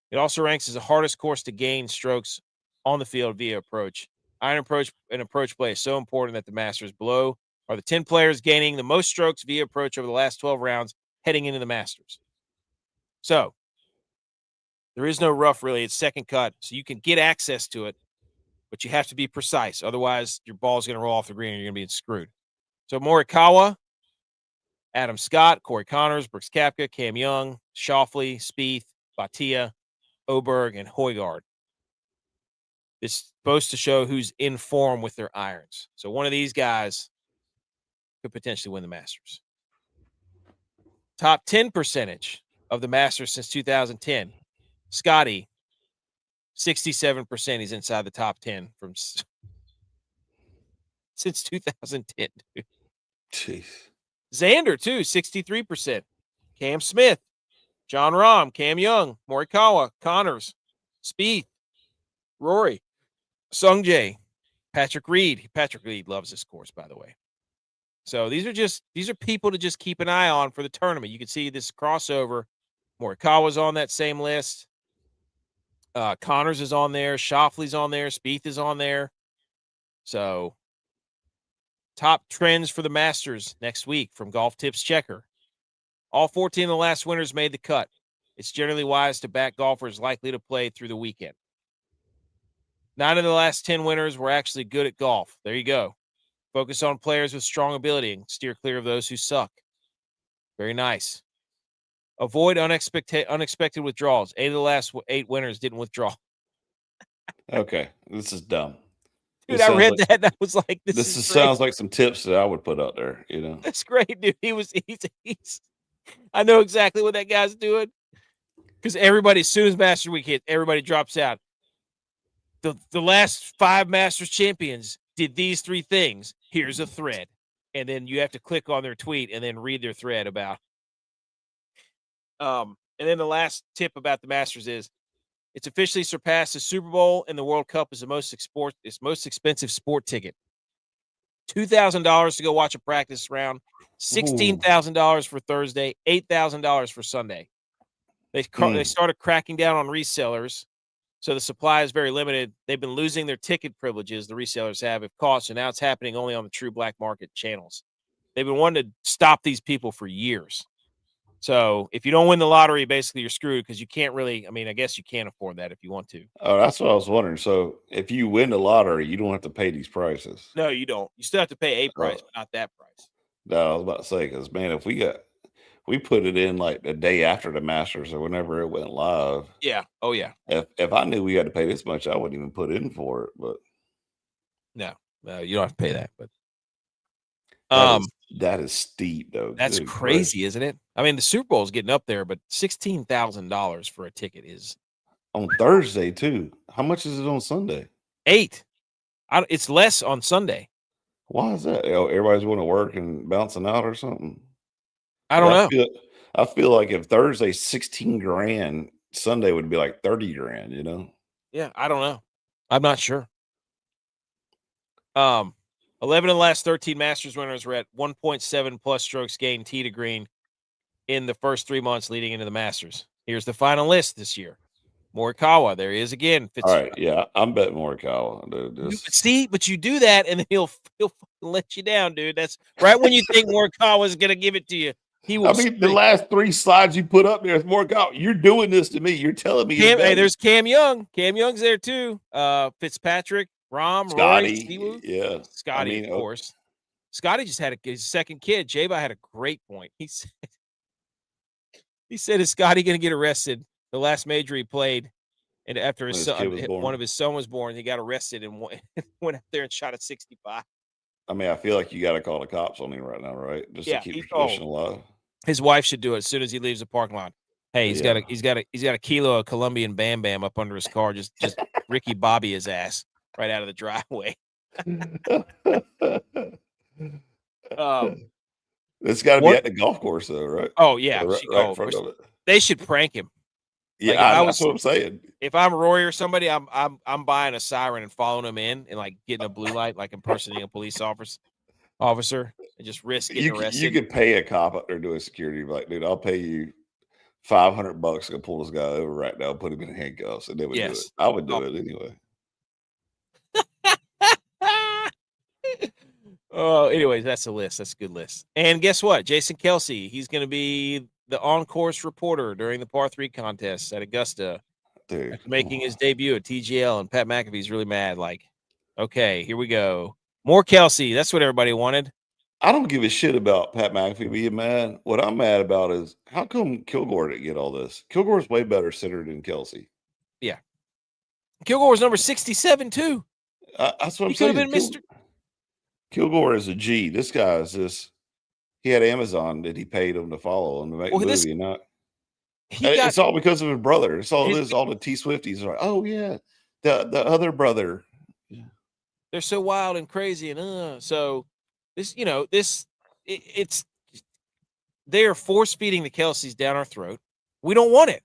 It also ranks as the hardest course to gain strokes on the field via approach. Iron approach and approach play is so important that the Masters below are the 10 players gaining the most strokes via approach over the last 12 rounds heading into the Masters. So there is no rough, really. It's second cut, so you can get access to it, but you have to be precise. Otherwise, your ball is going to roll off the green and you're going to be screwed. So Morikawa, Adam Scott, Corey Connors, Brooks Koepka, Cam Young, Schauffele, Spieth, Bhatia, Oberg, and Højgaard. It's supposed to show who's in form with their irons. So one of these guys could potentially win the Masters. Top 10 percentage of the Masters since 2010. Scotty, 67%. He's inside the top 10 from since 2010. Dude. Jeez. Xander, too, 63%. Cam Smith, John Rahm, Cam Young, Morikawa, Connors, Spieth, Rory, Sungjae, Patrick Reed. Patrick Reed loves this course, by the way. So these are people to just keep an eye on for the tournament. You can see this crossover Morikawa's on that same list. Connors is on there. Schauffele's on there. Spieth is on there. So, top trends for the Masters next week from Golf Tips Checker. All 14 of the last winners made the cut. It's generally wise to back golfers likely to play through the weekend. 9 of the last 10 winners were actually good at golf. There you go. Focus on players with strong ability and steer clear of those who suck. Very nice. Avoid unexpected withdrawals. 8 of the last 8 winners didn't withdraw. Okay, this is dumb. Dude, I read that and I was like, this great. sounds like some tips that I would put out there, you know. That's great, dude. He's I know exactly what that guy's doing. Because everybody, as soon as Master Week hit, everybody drops out. The last 5 Masters champions did these 3 things. Here's a thread. And then you have to click on their tweet and then read their thread about. And then the last tip about the Masters is it's officially surpassed the Super Bowl and the World Cup as the most expensive sport ticket. $2,000 to go watch a practice round, $16,000 for Thursday, $8,000 for Sunday. They started cracking down on resellers, so the supply is very limited. They've been losing their ticket privileges, the resellers have, if cost, and now it's happening only on the true black market channels. They've been wanting to stop these people for years. So if you don't win the lottery, basically you're screwed because you can't really, I mean, I guess you can't afford that if you want to. Oh, that's what I was wondering. So if you win the lottery, you don't have to pay these prices. No, you don't. You still have to pay a price, but not that price. No, I was about to say, because, man, if we put it in like the day after the Masters or whenever it went live. Yeah. Oh, yeah. If I knew we had to pay this much, I wouldn't even put in for it. But no, you don't have to pay that. But that is steep, though. That's crazy, isn't it? I mean, the Super Bowl is getting up there, but $16,000 for a ticket is on Thursday too. How much is it on Sunday? 8. It's less on Sunday. Why is that? Everybody's going to work and bouncing out or something. I don't know. I feel like if Thursday's 16 grand, Sunday would be like 30 grand, you know? Yeah, I don't know. I'm not sure. 11 of the last 13 Masters winners were at 1.7 plus strokes gained tee to green in the first 3 months leading into the Masters. Here's the final list this year. Morikawa, there he is again. All right, yeah, I'm betting Morikawa, dude. See, but you do that, and then he'll let you down, dude. That's right when you think Morikawa is going to give it to you. He will. I mean, the last 3 slides you put up there is Morikawa. You're doing this to me. You're telling me. Hey, there's Cam Young. Cam Young's there too. Fitzpatrick, Rahm, Scotty, Rory, yeah, Scotty, of course. Scotty just had his second kid. J.J. had a great point. He said, "Is Scotty going to get arrested?" The last major he played, and after one of his son was born, he got arrested and went out there and shot a 65. I mean, I feel like you got to call the cops on him right now, right? Just to keep the tradition alive. His wife should do it as soon as he leaves the parking lot. Hey, he's got a kilo of Colombian Bam Bam up under his car. Just Ricky Bobby his ass right out of the driveway. It's got to be at the golf course, though, right? Oh yeah, right in front of it. They should prank him. Yeah, that's what I'm saying. If I'm Rory or somebody, I'm buying a siren and following him in and like getting a blue light, like impersonating a police officer, and just risk getting arrested. You could pay a cop up there doing security, like, dude, I'll pay you $500 to pull this guy over right now, put him in handcuffs, and they would do it. I would do it anyway. Oh, anyways, that's a list. That's a good list. And guess what? Jason Kelsey, he's going to be the on-course reporter during the par 3 contest at Augusta, dude, making his debut at TGL. And Pat McAfee's really mad. Like, okay, here we go. More Kelsey. That's what everybody wanted. I don't give a shit about Pat McAfee being mad. What I'm mad about is how come Kilgore didn't get all this? Kilgore's way better sitter than Kelsey. Yeah. Kilgore was number 67, too. That's what I'm saying. He could have been Mr. Kilgore is a G. This guy is just, he had Amazon that he paid him to follow him to make a movie. It's all because of his brother. It's all all the T Swifties are like, oh yeah, the other brother. Yeah. They're so wild and crazy and so this, it's they are force feeding the Kelseys down our throat. We don't want it.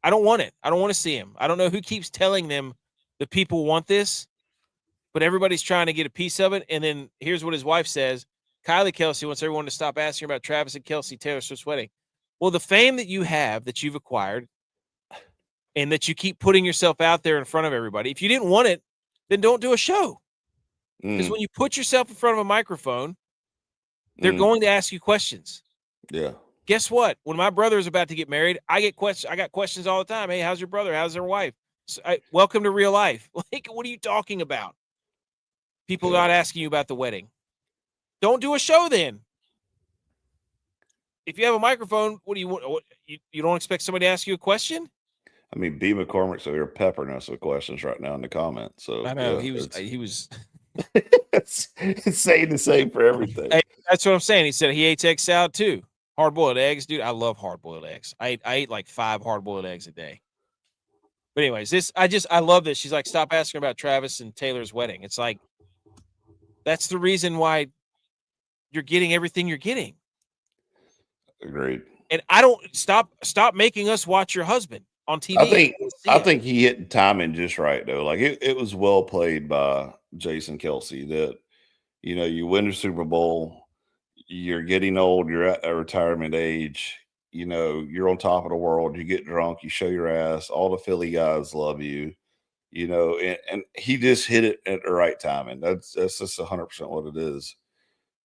I don't want it. I don't want to see him. I don't know who keeps telling them the people want this, but everybody's trying to get a piece of it. And then here's what his wife says. Kylie Kelsey wants everyone to stop asking about Travis and Kelsey Taylor Swift's wedding. Well, the fame that you have, that you've acquired, and that you keep putting yourself out there in front of everybody, if you didn't want it, then don't do a show. Because when you put yourself in front of a microphone, they're going to ask you questions. Yeah. Guess what? When my brother is about to get married, I got questions all the time. Hey, how's your brother? How's their wife? So, welcome to real life. Like, what are you talking about? People not asking you about the wedding. Don't do a show then. If you have a microphone, what do you want? You don't expect somebody to ask you a question? I mean, B. McCormick's over here peppering us with questions right now in the comments. So I know yeah, he was it's saying the same for everything. Hey, that's what I'm saying. He said he ate egg salad too. Hard boiled eggs, dude. I love hard boiled eggs. I ate like 5 hard boiled eggs a day. But anyways, I love this. She's like, stop asking about Travis and Taylor's wedding. It's like, that's the reason why you're getting everything you're getting. Agreed. And I don't stop making us watch your husband on TV. I think he hit the timing just right though. Like it was well played by Jason Kelsey that you win the Super Bowl, you're getting old, you're at a retirement age, you're on top of the world, you get drunk, you show your ass, all the Philly guys love you, and he just hit it at the right timing. That's just 100% what it is.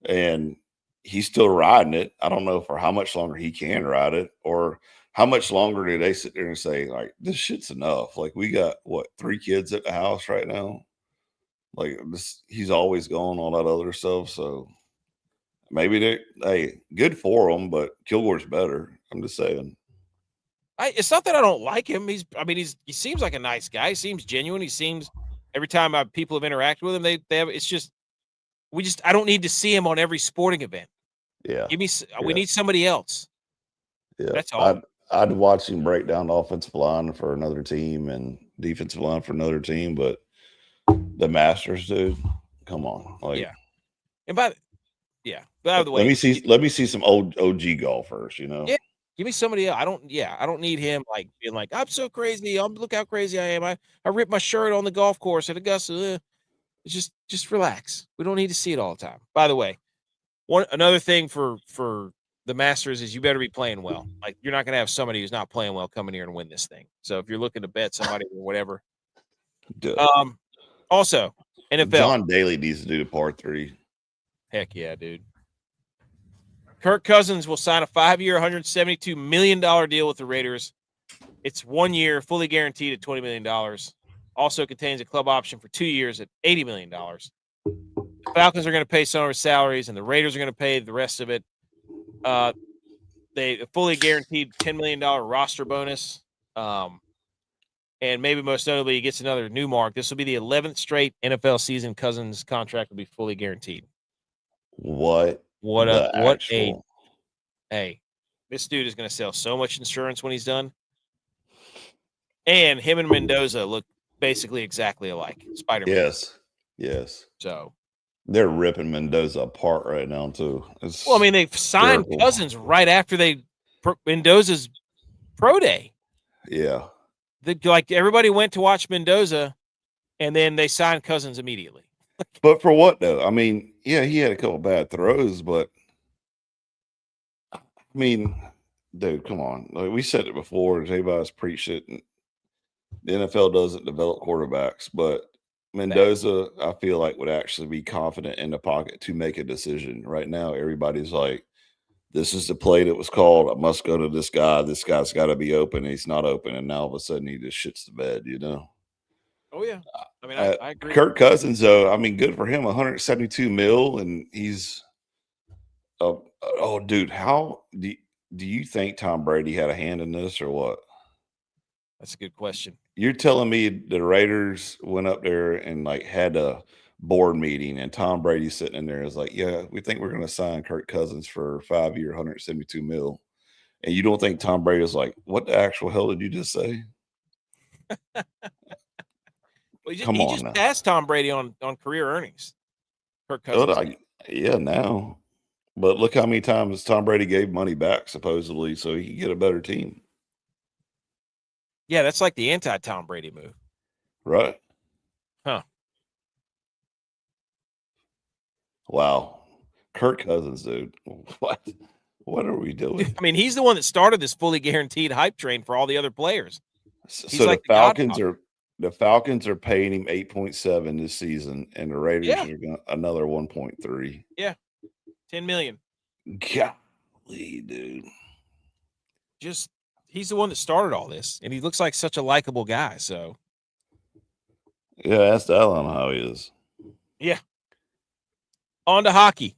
And he's still riding it. I don't know for how much longer he can ride it, or how much longer do they sit there and say, like, this shit's enough. Like, we got 3 kids at the house right now. Like, he's always going all that other stuff. So maybe hey, good for him, but Kilgore's better. I'm just saying. It's not that I don't like him. He seems like a nice guy. He seems genuine. He seems, every time people have interacted with him, they have, it's just, I don't need to see him on every sporting event. Yeah. We need somebody else. Yeah. That's all. I'd watch him break down the offensive line for another team and defensive line for another team, but the Masters, dude, come on. Like, yeah. And by the way, let me see some old OG golfers, Yeah. Give me somebody else. I don't need him like being like, I'm so crazy. Look how crazy I am. I ripped my shirt on the golf course at Augusta. Just relax. We don't need to see it all the time. By the way, another thing for the Masters is you better be playing well. Like, you're not going to have somebody who's not playing well coming here and win this thing. So if you're looking to bet somebody or whatever, also NFL. John Daly needs to do the par 3. Heck yeah, dude. Kirk Cousins will sign a 5-year, $172 million deal with the Raiders. It's 1 year, fully guaranteed at $20 million. Also contains a club option for 2 years at $80 million. The Falcons are going to pay some of his salaries, and the Raiders are going to pay the rest of it. They fully guaranteed $10 million roster bonus. And maybe most notably, he gets another new mark. This will be the 11th straight NFL season Cousins contract will be fully guaranteed. Hey, this dude is going to sell so much insurance when he's done. And him and Mendoza look basically exactly alike. Spider-Man. Yes. So they're ripping Mendoza apart right now too. They've signed Cousins right after Mendoza's pro day. Yeah. Everybody went to watch Mendoza, and then they signed Cousins immediately. But for what though? I mean, yeah, he had a couple bad throws, but I mean, dude, come on. Like, we said it before, J.U.Y.S preached it. The NFL doesn't develop quarterbacks, but Mendoza, I feel like, would actually be confident in the pocket to make a decision. Right now, everybody's like, this is the play that was called. I must go to this guy. This guy's got to be open. He's not open. And now all of a sudden he just shits the bed, Oh, yeah. I mean, I agree. Kirk Cousins, though, I mean, good for him. 172 mil, and he's dude, how do you think Tom Brady had a hand in this or what? That's a good question. You're telling me the Raiders went up there and had a board meeting, and Tom Brady sitting in there is like, yeah, we think we're going to sign Kirk Cousins for 5-year, 172 mil. And you don't think Tom Brady is like, what the actual hell did you just say? He just passed Tom Brady on career earnings. Kirk Cousins. Now. But look how many times Tom Brady gave money back, supposedly, so he could get a better team. Yeah, that's like the anti-Tom Brady move. Right. Huh. Wow. Kirk Cousins, dude. What? What are we doing? I mean, he's the one that started this fully guaranteed hype train for all the other players. He's So like the godfather. The Falcons are paying him 8.7 this season, and the Raiders Yeah, are going another 1.3. yeah, 10 million. Golly, dude. Just he's the one that started all this, and he looks like such a likable guy. So Yeah, ask Allen how he is. yeah. On to hockey.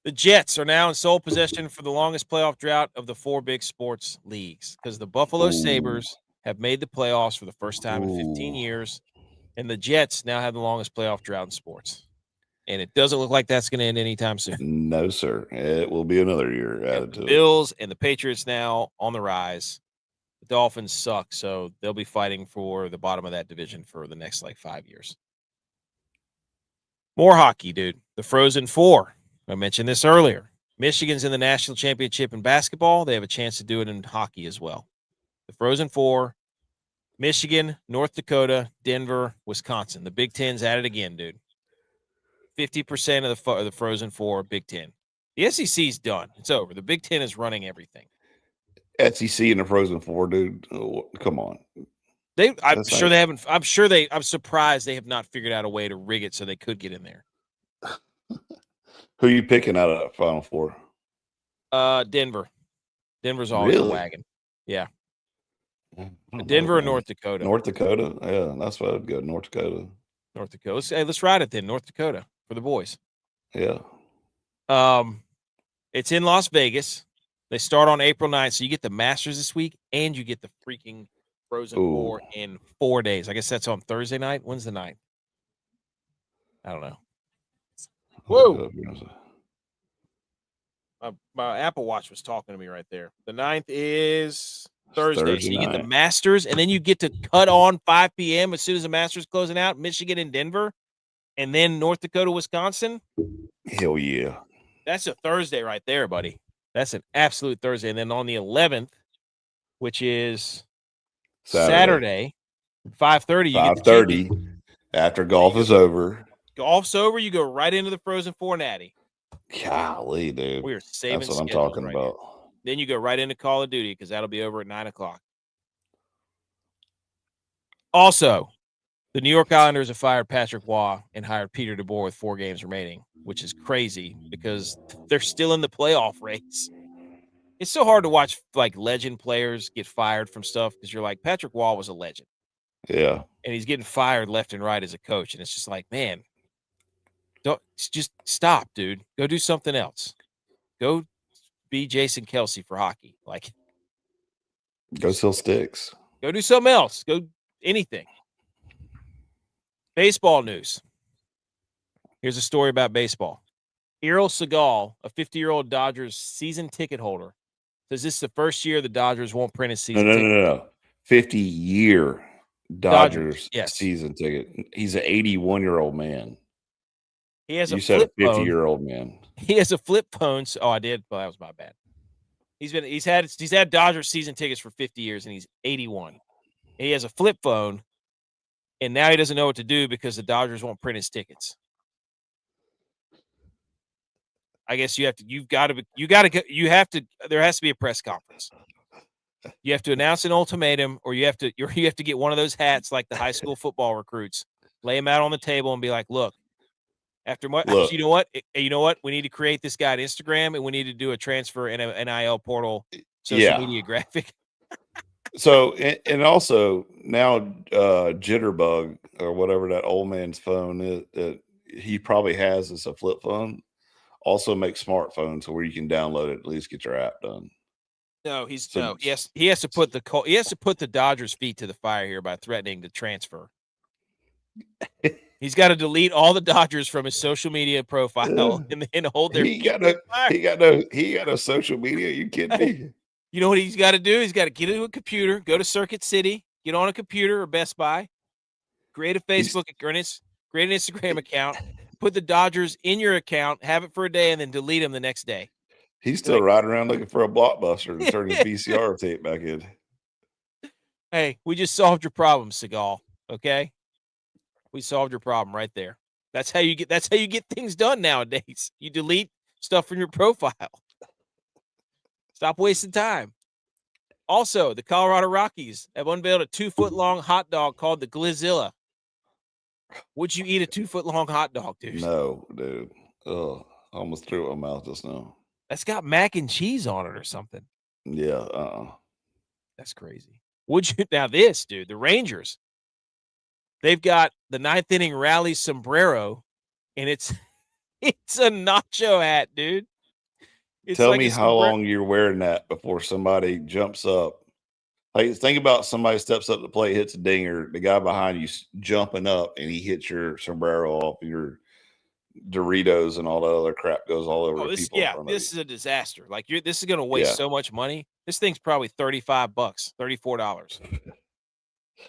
The Jets are now in sole possession for the longest playoff drought of the four big sports leagues because the Buffalo Sabres have made the playoffs for the first time in 15 years, and the Jets now have the longest playoff drought in sports. And it doesn't look like that's going to end anytime soon. No, sir. It will be another year added The to it. Bills and the Patriots now on the rise. The Dolphins suck, so they'll be fighting for the bottom of that division for the next 5 years. More hockey, dude. The Frozen Four. I mentioned this earlier. Michigan's in the national championship in basketball. They have a chance to do it in hockey as well. The Frozen Four, Michigan, North Dakota, Denver, Wisconsin. The Big Ten's at it again, dude. 50% of the Frozen Four, Big Ten. The SEC's done. It's over. The Big Ten is running everything. SEC and the Frozen Four, dude. Oh, come on. I'm surprised they have not figured out a way to rig it so they could get in there. Who are you picking out of that Final Four? Denver. Denver's always a wagon. Yeah. Denver or North Dakota? North Dakota? Yeah, that's what I'd go. North Dakota. North Dakota. Let's ride it then. North Dakota for the boys. Yeah. It's in Las Vegas. They start on April 9th, so you get the Masters this week, and you get the freaking Frozen Four in 4 days. I guess that's on Thursday night. When's the 9th? I don't know. Whoa. My Apple Watch was talking to me right there. The 9th is Thursday. So you get the Masters, and then you get to cut on 5 p.m. as soon as the Masters closing out, Michigan and Denver, and then North Dakota, Wisconsin. Hell yeah. That's a Thursday right there, buddy. That's an absolute Thursday. And then on the 11th, which is Saturday 5:30. You 5:30 after golf is over. Golf's over. You go right into the Frozen Four Natty. Golly, dude. We are saving. That's what I'm talking about. Now. Then you go right into Call of Duty because that'll be over at 9:00. Also, the New York Islanders have fired Patrick Waugh and hired Peter DeBoer with 4 games remaining, which is crazy because they're still in the playoff race. It's so hard to watch legend players get fired from stuff because you're like, Patrick Waugh was a legend. Yeah. And he's getting fired left and right as a coach. And it's just like, man, just stop, dude. Go do something else. Go be Jason Kelsey for hockey. Go sell sticks. Go do something else. Go anything. Baseball news. Here's a story about baseball. Errol Segal, a 50-year-old Dodgers season ticket holder, says this is the first year the Dodgers won't print a season ticket. No. 50-year Dodgers yes. season ticket. He's an 81-year-old man. He has you said a 50-year-old man. He has a flip phone. Oh, I did. Well, that was my bad. He's had Dodgers season tickets for 50 years, and he's 81. He has a flip phone, and now he doesn't know what to do because the Dodgers won't print his tickets. I guess there has to be a press conference. You have to announce an ultimatum, or you have to get one of those hats like the high school football recruits, lay them out on the table and be like, look, you know what? We need to create this guy on Instagram, and we need to do a transfer in an NIL portal social media graphic. So, and also now Jitterbug or whatever that old man's phone is that he probably has as a flip phone also makes smartphones where you can download it, at least get your app done. No, he has to put the Dodgers' feet to the fire here by threatening to transfer. He's got to delete all the Dodgers from his social media profile and then hold their. He got no social media. Are you kidding me? You know what he's got to do? He's got to get into a computer, go to Circuit City, get on a computer or Best Buy, create a Facebook account, create an Instagram account, put the Dodgers in your account, have it for a day, and then delete them the next day. He's still riding around looking for a Blockbuster to turn his VCR tape back in. Hey, we just solved your problem, Segal. Okay, we solved your problem right there. That's how you get things done nowadays. You delete stuff from your profile. Stop wasting time. Also, the Colorado Rockies have unveiled a 2-foot-long hot dog called the Glizilla. Would you eat a 2-foot-long hot dog, dude? No, dude. Oh, I almost threw it in my mouth just now. That's got mac and cheese on it or something. Yeah, That's crazy. Would you now this, dude, the Rangers. They've got the 9th inning rally sombrero, and it's a nacho hat, dude. It's Tell like me a how sombrero. long you're wearing that before somebody jumps up. Like, think about somebody steps up to the plate, hits a dinger, the guy behind you jumping up, and he hits your sombrero off your Doritos, and all that other crap goes all over Oh, the people in front of you. this is a disaster. Like this is gonna waste Yeah. so much money. This thing's probably $35, $34.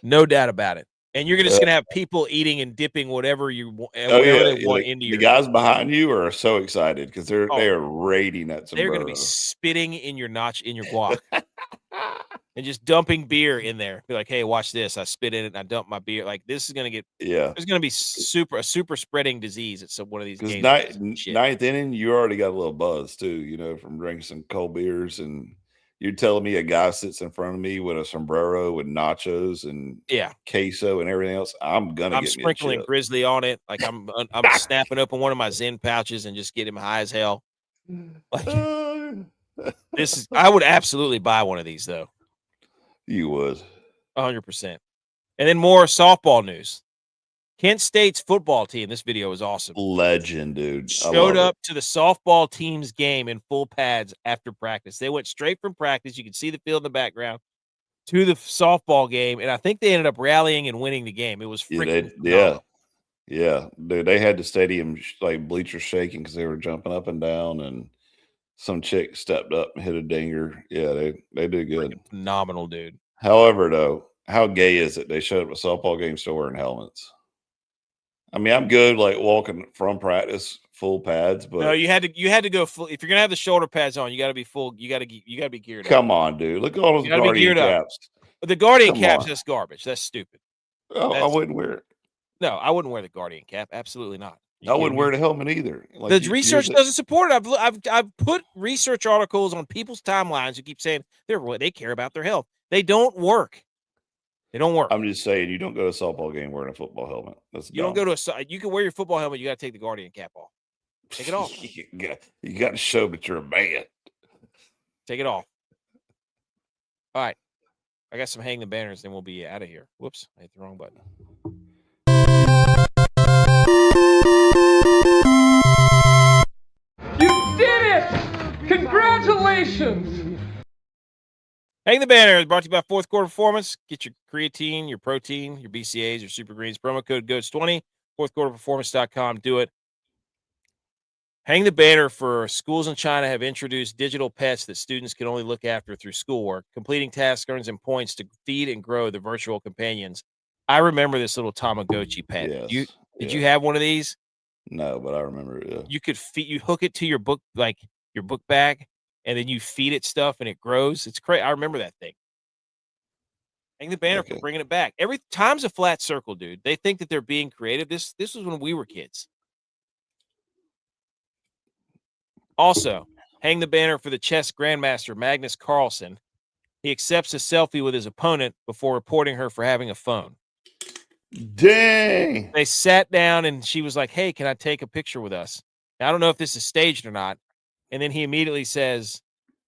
No doubt about it. And you're just gonna have people eating and dipping whatever Oh whatever yeah, they want like, into the your. guys behind you are so excited because they Oh, are raiding that they're gonna be sombrero. spitting in your guac and just dumping beer in there. Be like, hey, watch this. I spit in it and I dump my beer. Like this is gonna get. Yeah, There's gonna be a super spreading disease at one of these because games. Shit. ninth inning, you already got a little buzz too, from drinking some cold beers, and you're telling me a guy sits in front of me with a sombrero with nachos and Yeah. queso and everything else. I'm gonna I'm get me a sprinkling chip. Grizzly on it. Like I'm snapping open one of my Zen pouches and just get him high as hell. Like this is. I would absolutely buy one of these though. You would. 100%. And then more softball news. Kent State's football team. This video is awesome. Legend, dude. I Showed love up it. to the softball team's game in full pads after practice. They went straight from practice. You can see the field in the background to the softball game, and I think they ended up rallying and winning the game. It was freaking phenomenal. Yeah, dude, they had the stadium like bleachers shaking because they were jumping up and down, and some chick stepped up and hit a dinger. Yeah, they did good. Freaking phenomenal, dude. However, though, how gay is it? They showed up at softball games still wearing helmets. I mean, I'm good like walking from practice full pads, No, but you had to go full. If you're gonna have the shoulder pads on, you got to be full. You got to be geared up. come on, dude. Look at all those You got to be Guardian geared up. caps. But the Guardian Come caps, on. that's garbage. That's stupid. Oh, I wouldn't wear it. No, I wouldn't wear the Guardian cap. Absolutely not. I wouldn't wear the helmet either. The research doesn't support it. I've put research articles on people's timelines who keep saying they care about their health. They don't work. They don't work. I'm just saying, you don't go to a softball game wearing a football helmet. That's You don't go to you can wear your football helmet. You got to take the Guardian cap off. Take it off. You got to show that you're a man. Take it off. All right. I got some hang the banners, then we'll be out of here. Whoops, I hit the wrong button. You did it! Congratulations! Hang the banner is brought to you by Fourth Quarter Performance. Get your creatine, your protein, your BCAAs, your super greens. Promo code GOATS20. Fourthquarterperformance.com. Do it. Hang the banner for schools in China have introduced digital pets that students can only look after through schoolwork. Completing tasks earns them points to feed and grow the virtual companions. I remember this little Tamagotchi pet. Yes. Did you have one of these? No, but I remember it. Yeah. You could you hook it to your book, like your book bag, and then you feed it stuff and it grows. It's crazy. I remember that thing. Hang the banner for bringing it back. Every time's a flat circle, dude. They think that they're being creative. This was when we were kids. Also, hang the banner for the chess grandmaster, Magnus Carlsen. He accepts a selfie with his opponent before reporting her for having a phone. Dang. They sat down and she was like, hey, can I take a picture with us? Now, I don't know if this is staged or not. And then he immediately says,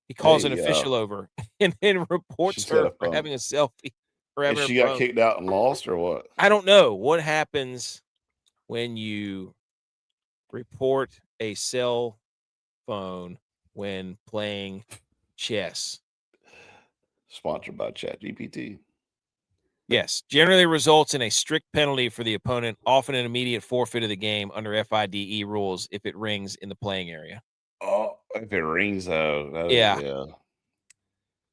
he calls an official over and then reports her for having a selfie. And she got kicked out and lost or what? I don't know. What happens when you report a cell phone when playing chess? Sponsored by ChatGPT. Yes, generally results in a strict penalty for the opponent, often an immediate forfeit of the game under FIDE rules if it rings in the playing area. Oh, if it rings though. Yeah.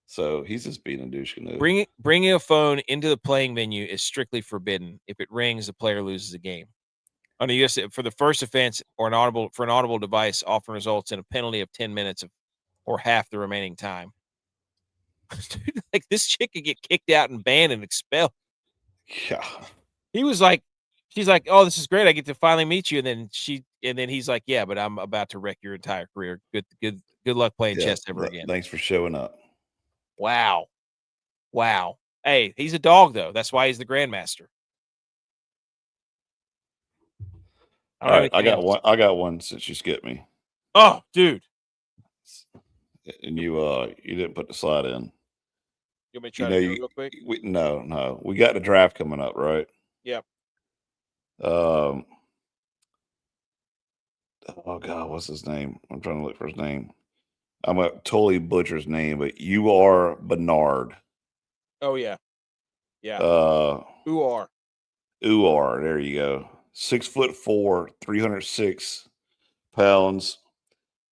So he's just being a douche canoe. Bringing a phone into the playing venue is strictly forbidden. If it rings, the player loses the game. Under US, for the first offense or an audible device, often results in a penalty of 10 minutes or half the remaining time. Dude, like this chick could get kicked out and banned and expelled. Yeah. He was like, she's like, oh, this is great. I get to finally meet you. And then she and then he's like, "Yeah, but I'm about to wreck your entire career. Good luck playing chess ever again." Thanks for showing up. Wow. Hey, he's a dog though. That's why he's the grandmaster. All right, I got one since you skipped me. Oh, dude. And you didn't put the slide in. You want me to try to do it real quick? No. We got the draft coming up, right? Yep. Oh God, what's his name? I'm trying to look for his name. I'm gonna totally butcher his name, but you are Bernard. Oh yeah. U.R. There you go. 6'4", 306 pounds,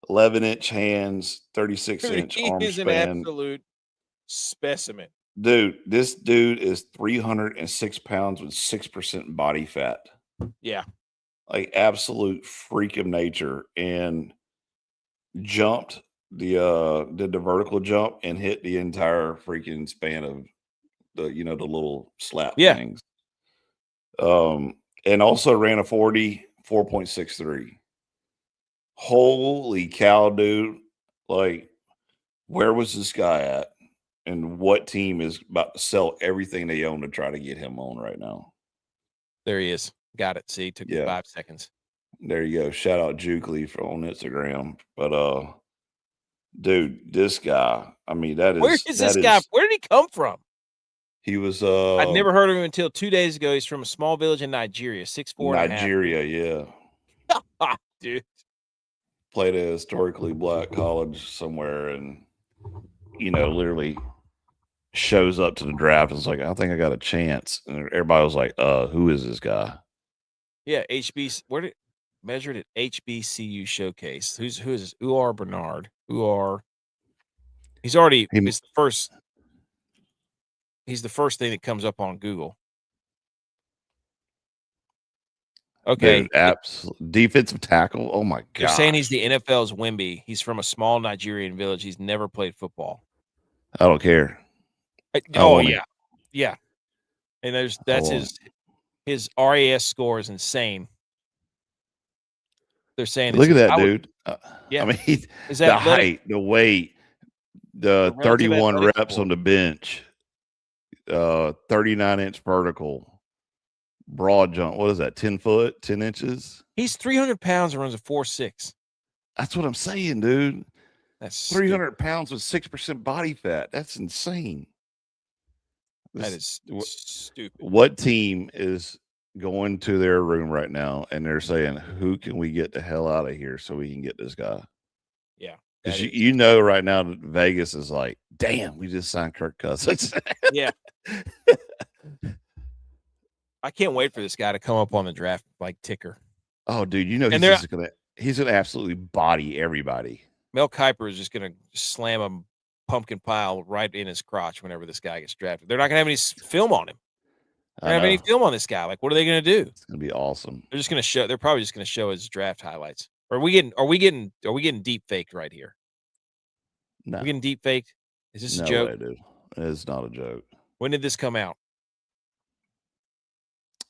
11-inch hands, 36-inch He arm is an span. absolute specimen. Dude, this dude is 306 pounds with 6% body fat. Yeah. Like absolute freak of nature, and jumped did the vertical jump and hit the entire freaking span of the the little slap things. And also ran a 4.63. Holy cow, dude. Like, where was this guy at? And what team is about to sell everything they own to try to get him on right now? There he is. Got it. See, took me 5 seconds. There you go. Shout out Juke on Instagram. But dude, this guy, I mean, Where is this guy? Where did he come from? He was I'd never heard of him until 2 days ago. He's from a small village in Nigeria, 6'4" Nigeria, yeah. Dude. Played a historically black college somewhere, and literally shows up to the draft and is like, I think I got a chance. And everybody was like, who is this guy? Yeah, measured at HBCU showcase. Who is this? U.R. Bernard. He's the first thing that comes up on Google. Okay. Dude, defensive tackle. Oh my god. They're saying he's the NFL's Wemby. He's from a small Nigerian village. He's never played football. I don't care. Yeah. And that's his RAS score is insane. They're saying, look at that dude. Yeah. I mean, the height, the weight, the 31 reps on the bench, 39-inch vertical, broad jump. What is that? 10 foot, 10 inches. He's 300 pounds and runs a 4.6. That's what I'm saying, dude. That's 300 pounds with 6% body fat. That's insane. That is stupid. What team is going to their room right now and they're saying, who can we get the hell out of here so we can get this guy? Yeah. Because right now Vegas is like, damn, we just signed Kirk Cousins. Yeah. I can't wait for this guy to come up on the draft ticker. Oh, dude, he's gonna absolutely body everybody. Mel Kiper is just gonna slam a pumpkin pile right in his crotch whenever this guy gets drafted. They're not gonna have any film on him. They don't have any film on this guy. Like, what are they gonna do? It's gonna be awesome. They're probably just gonna show his draft highlights. Are we getting deep faked right here? No. Are we getting deep faked? Is this a No joke? way, dude. It's not a joke. When did this come out?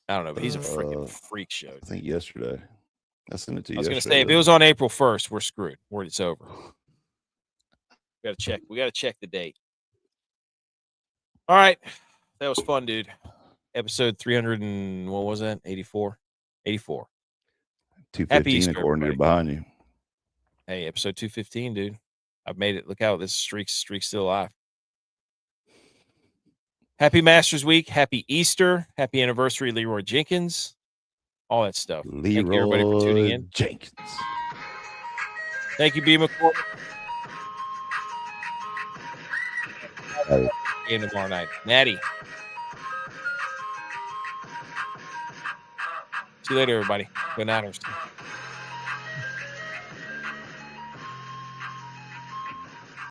I don't know, but he's a freaking freak show. I think yesterday. I sent it to you. I was gonna say, if it was on April 1st, we're screwed. It's over. We gotta check the date. All right. That was fun, dude. Episode 300 and what was that? 84. 84. 215 according to behind you. Hey, episode 215, dude. I've made it. Look out, this streak's still alive. Happy Masters Week. Happy Easter. Happy anniversary, Leroy Jenkins. All that stuff. Thank you, everybody, for tuning in. Jenkins. Thank you, B. McCoy. Game tomorrow night. Natty. See you later, everybody. Good night.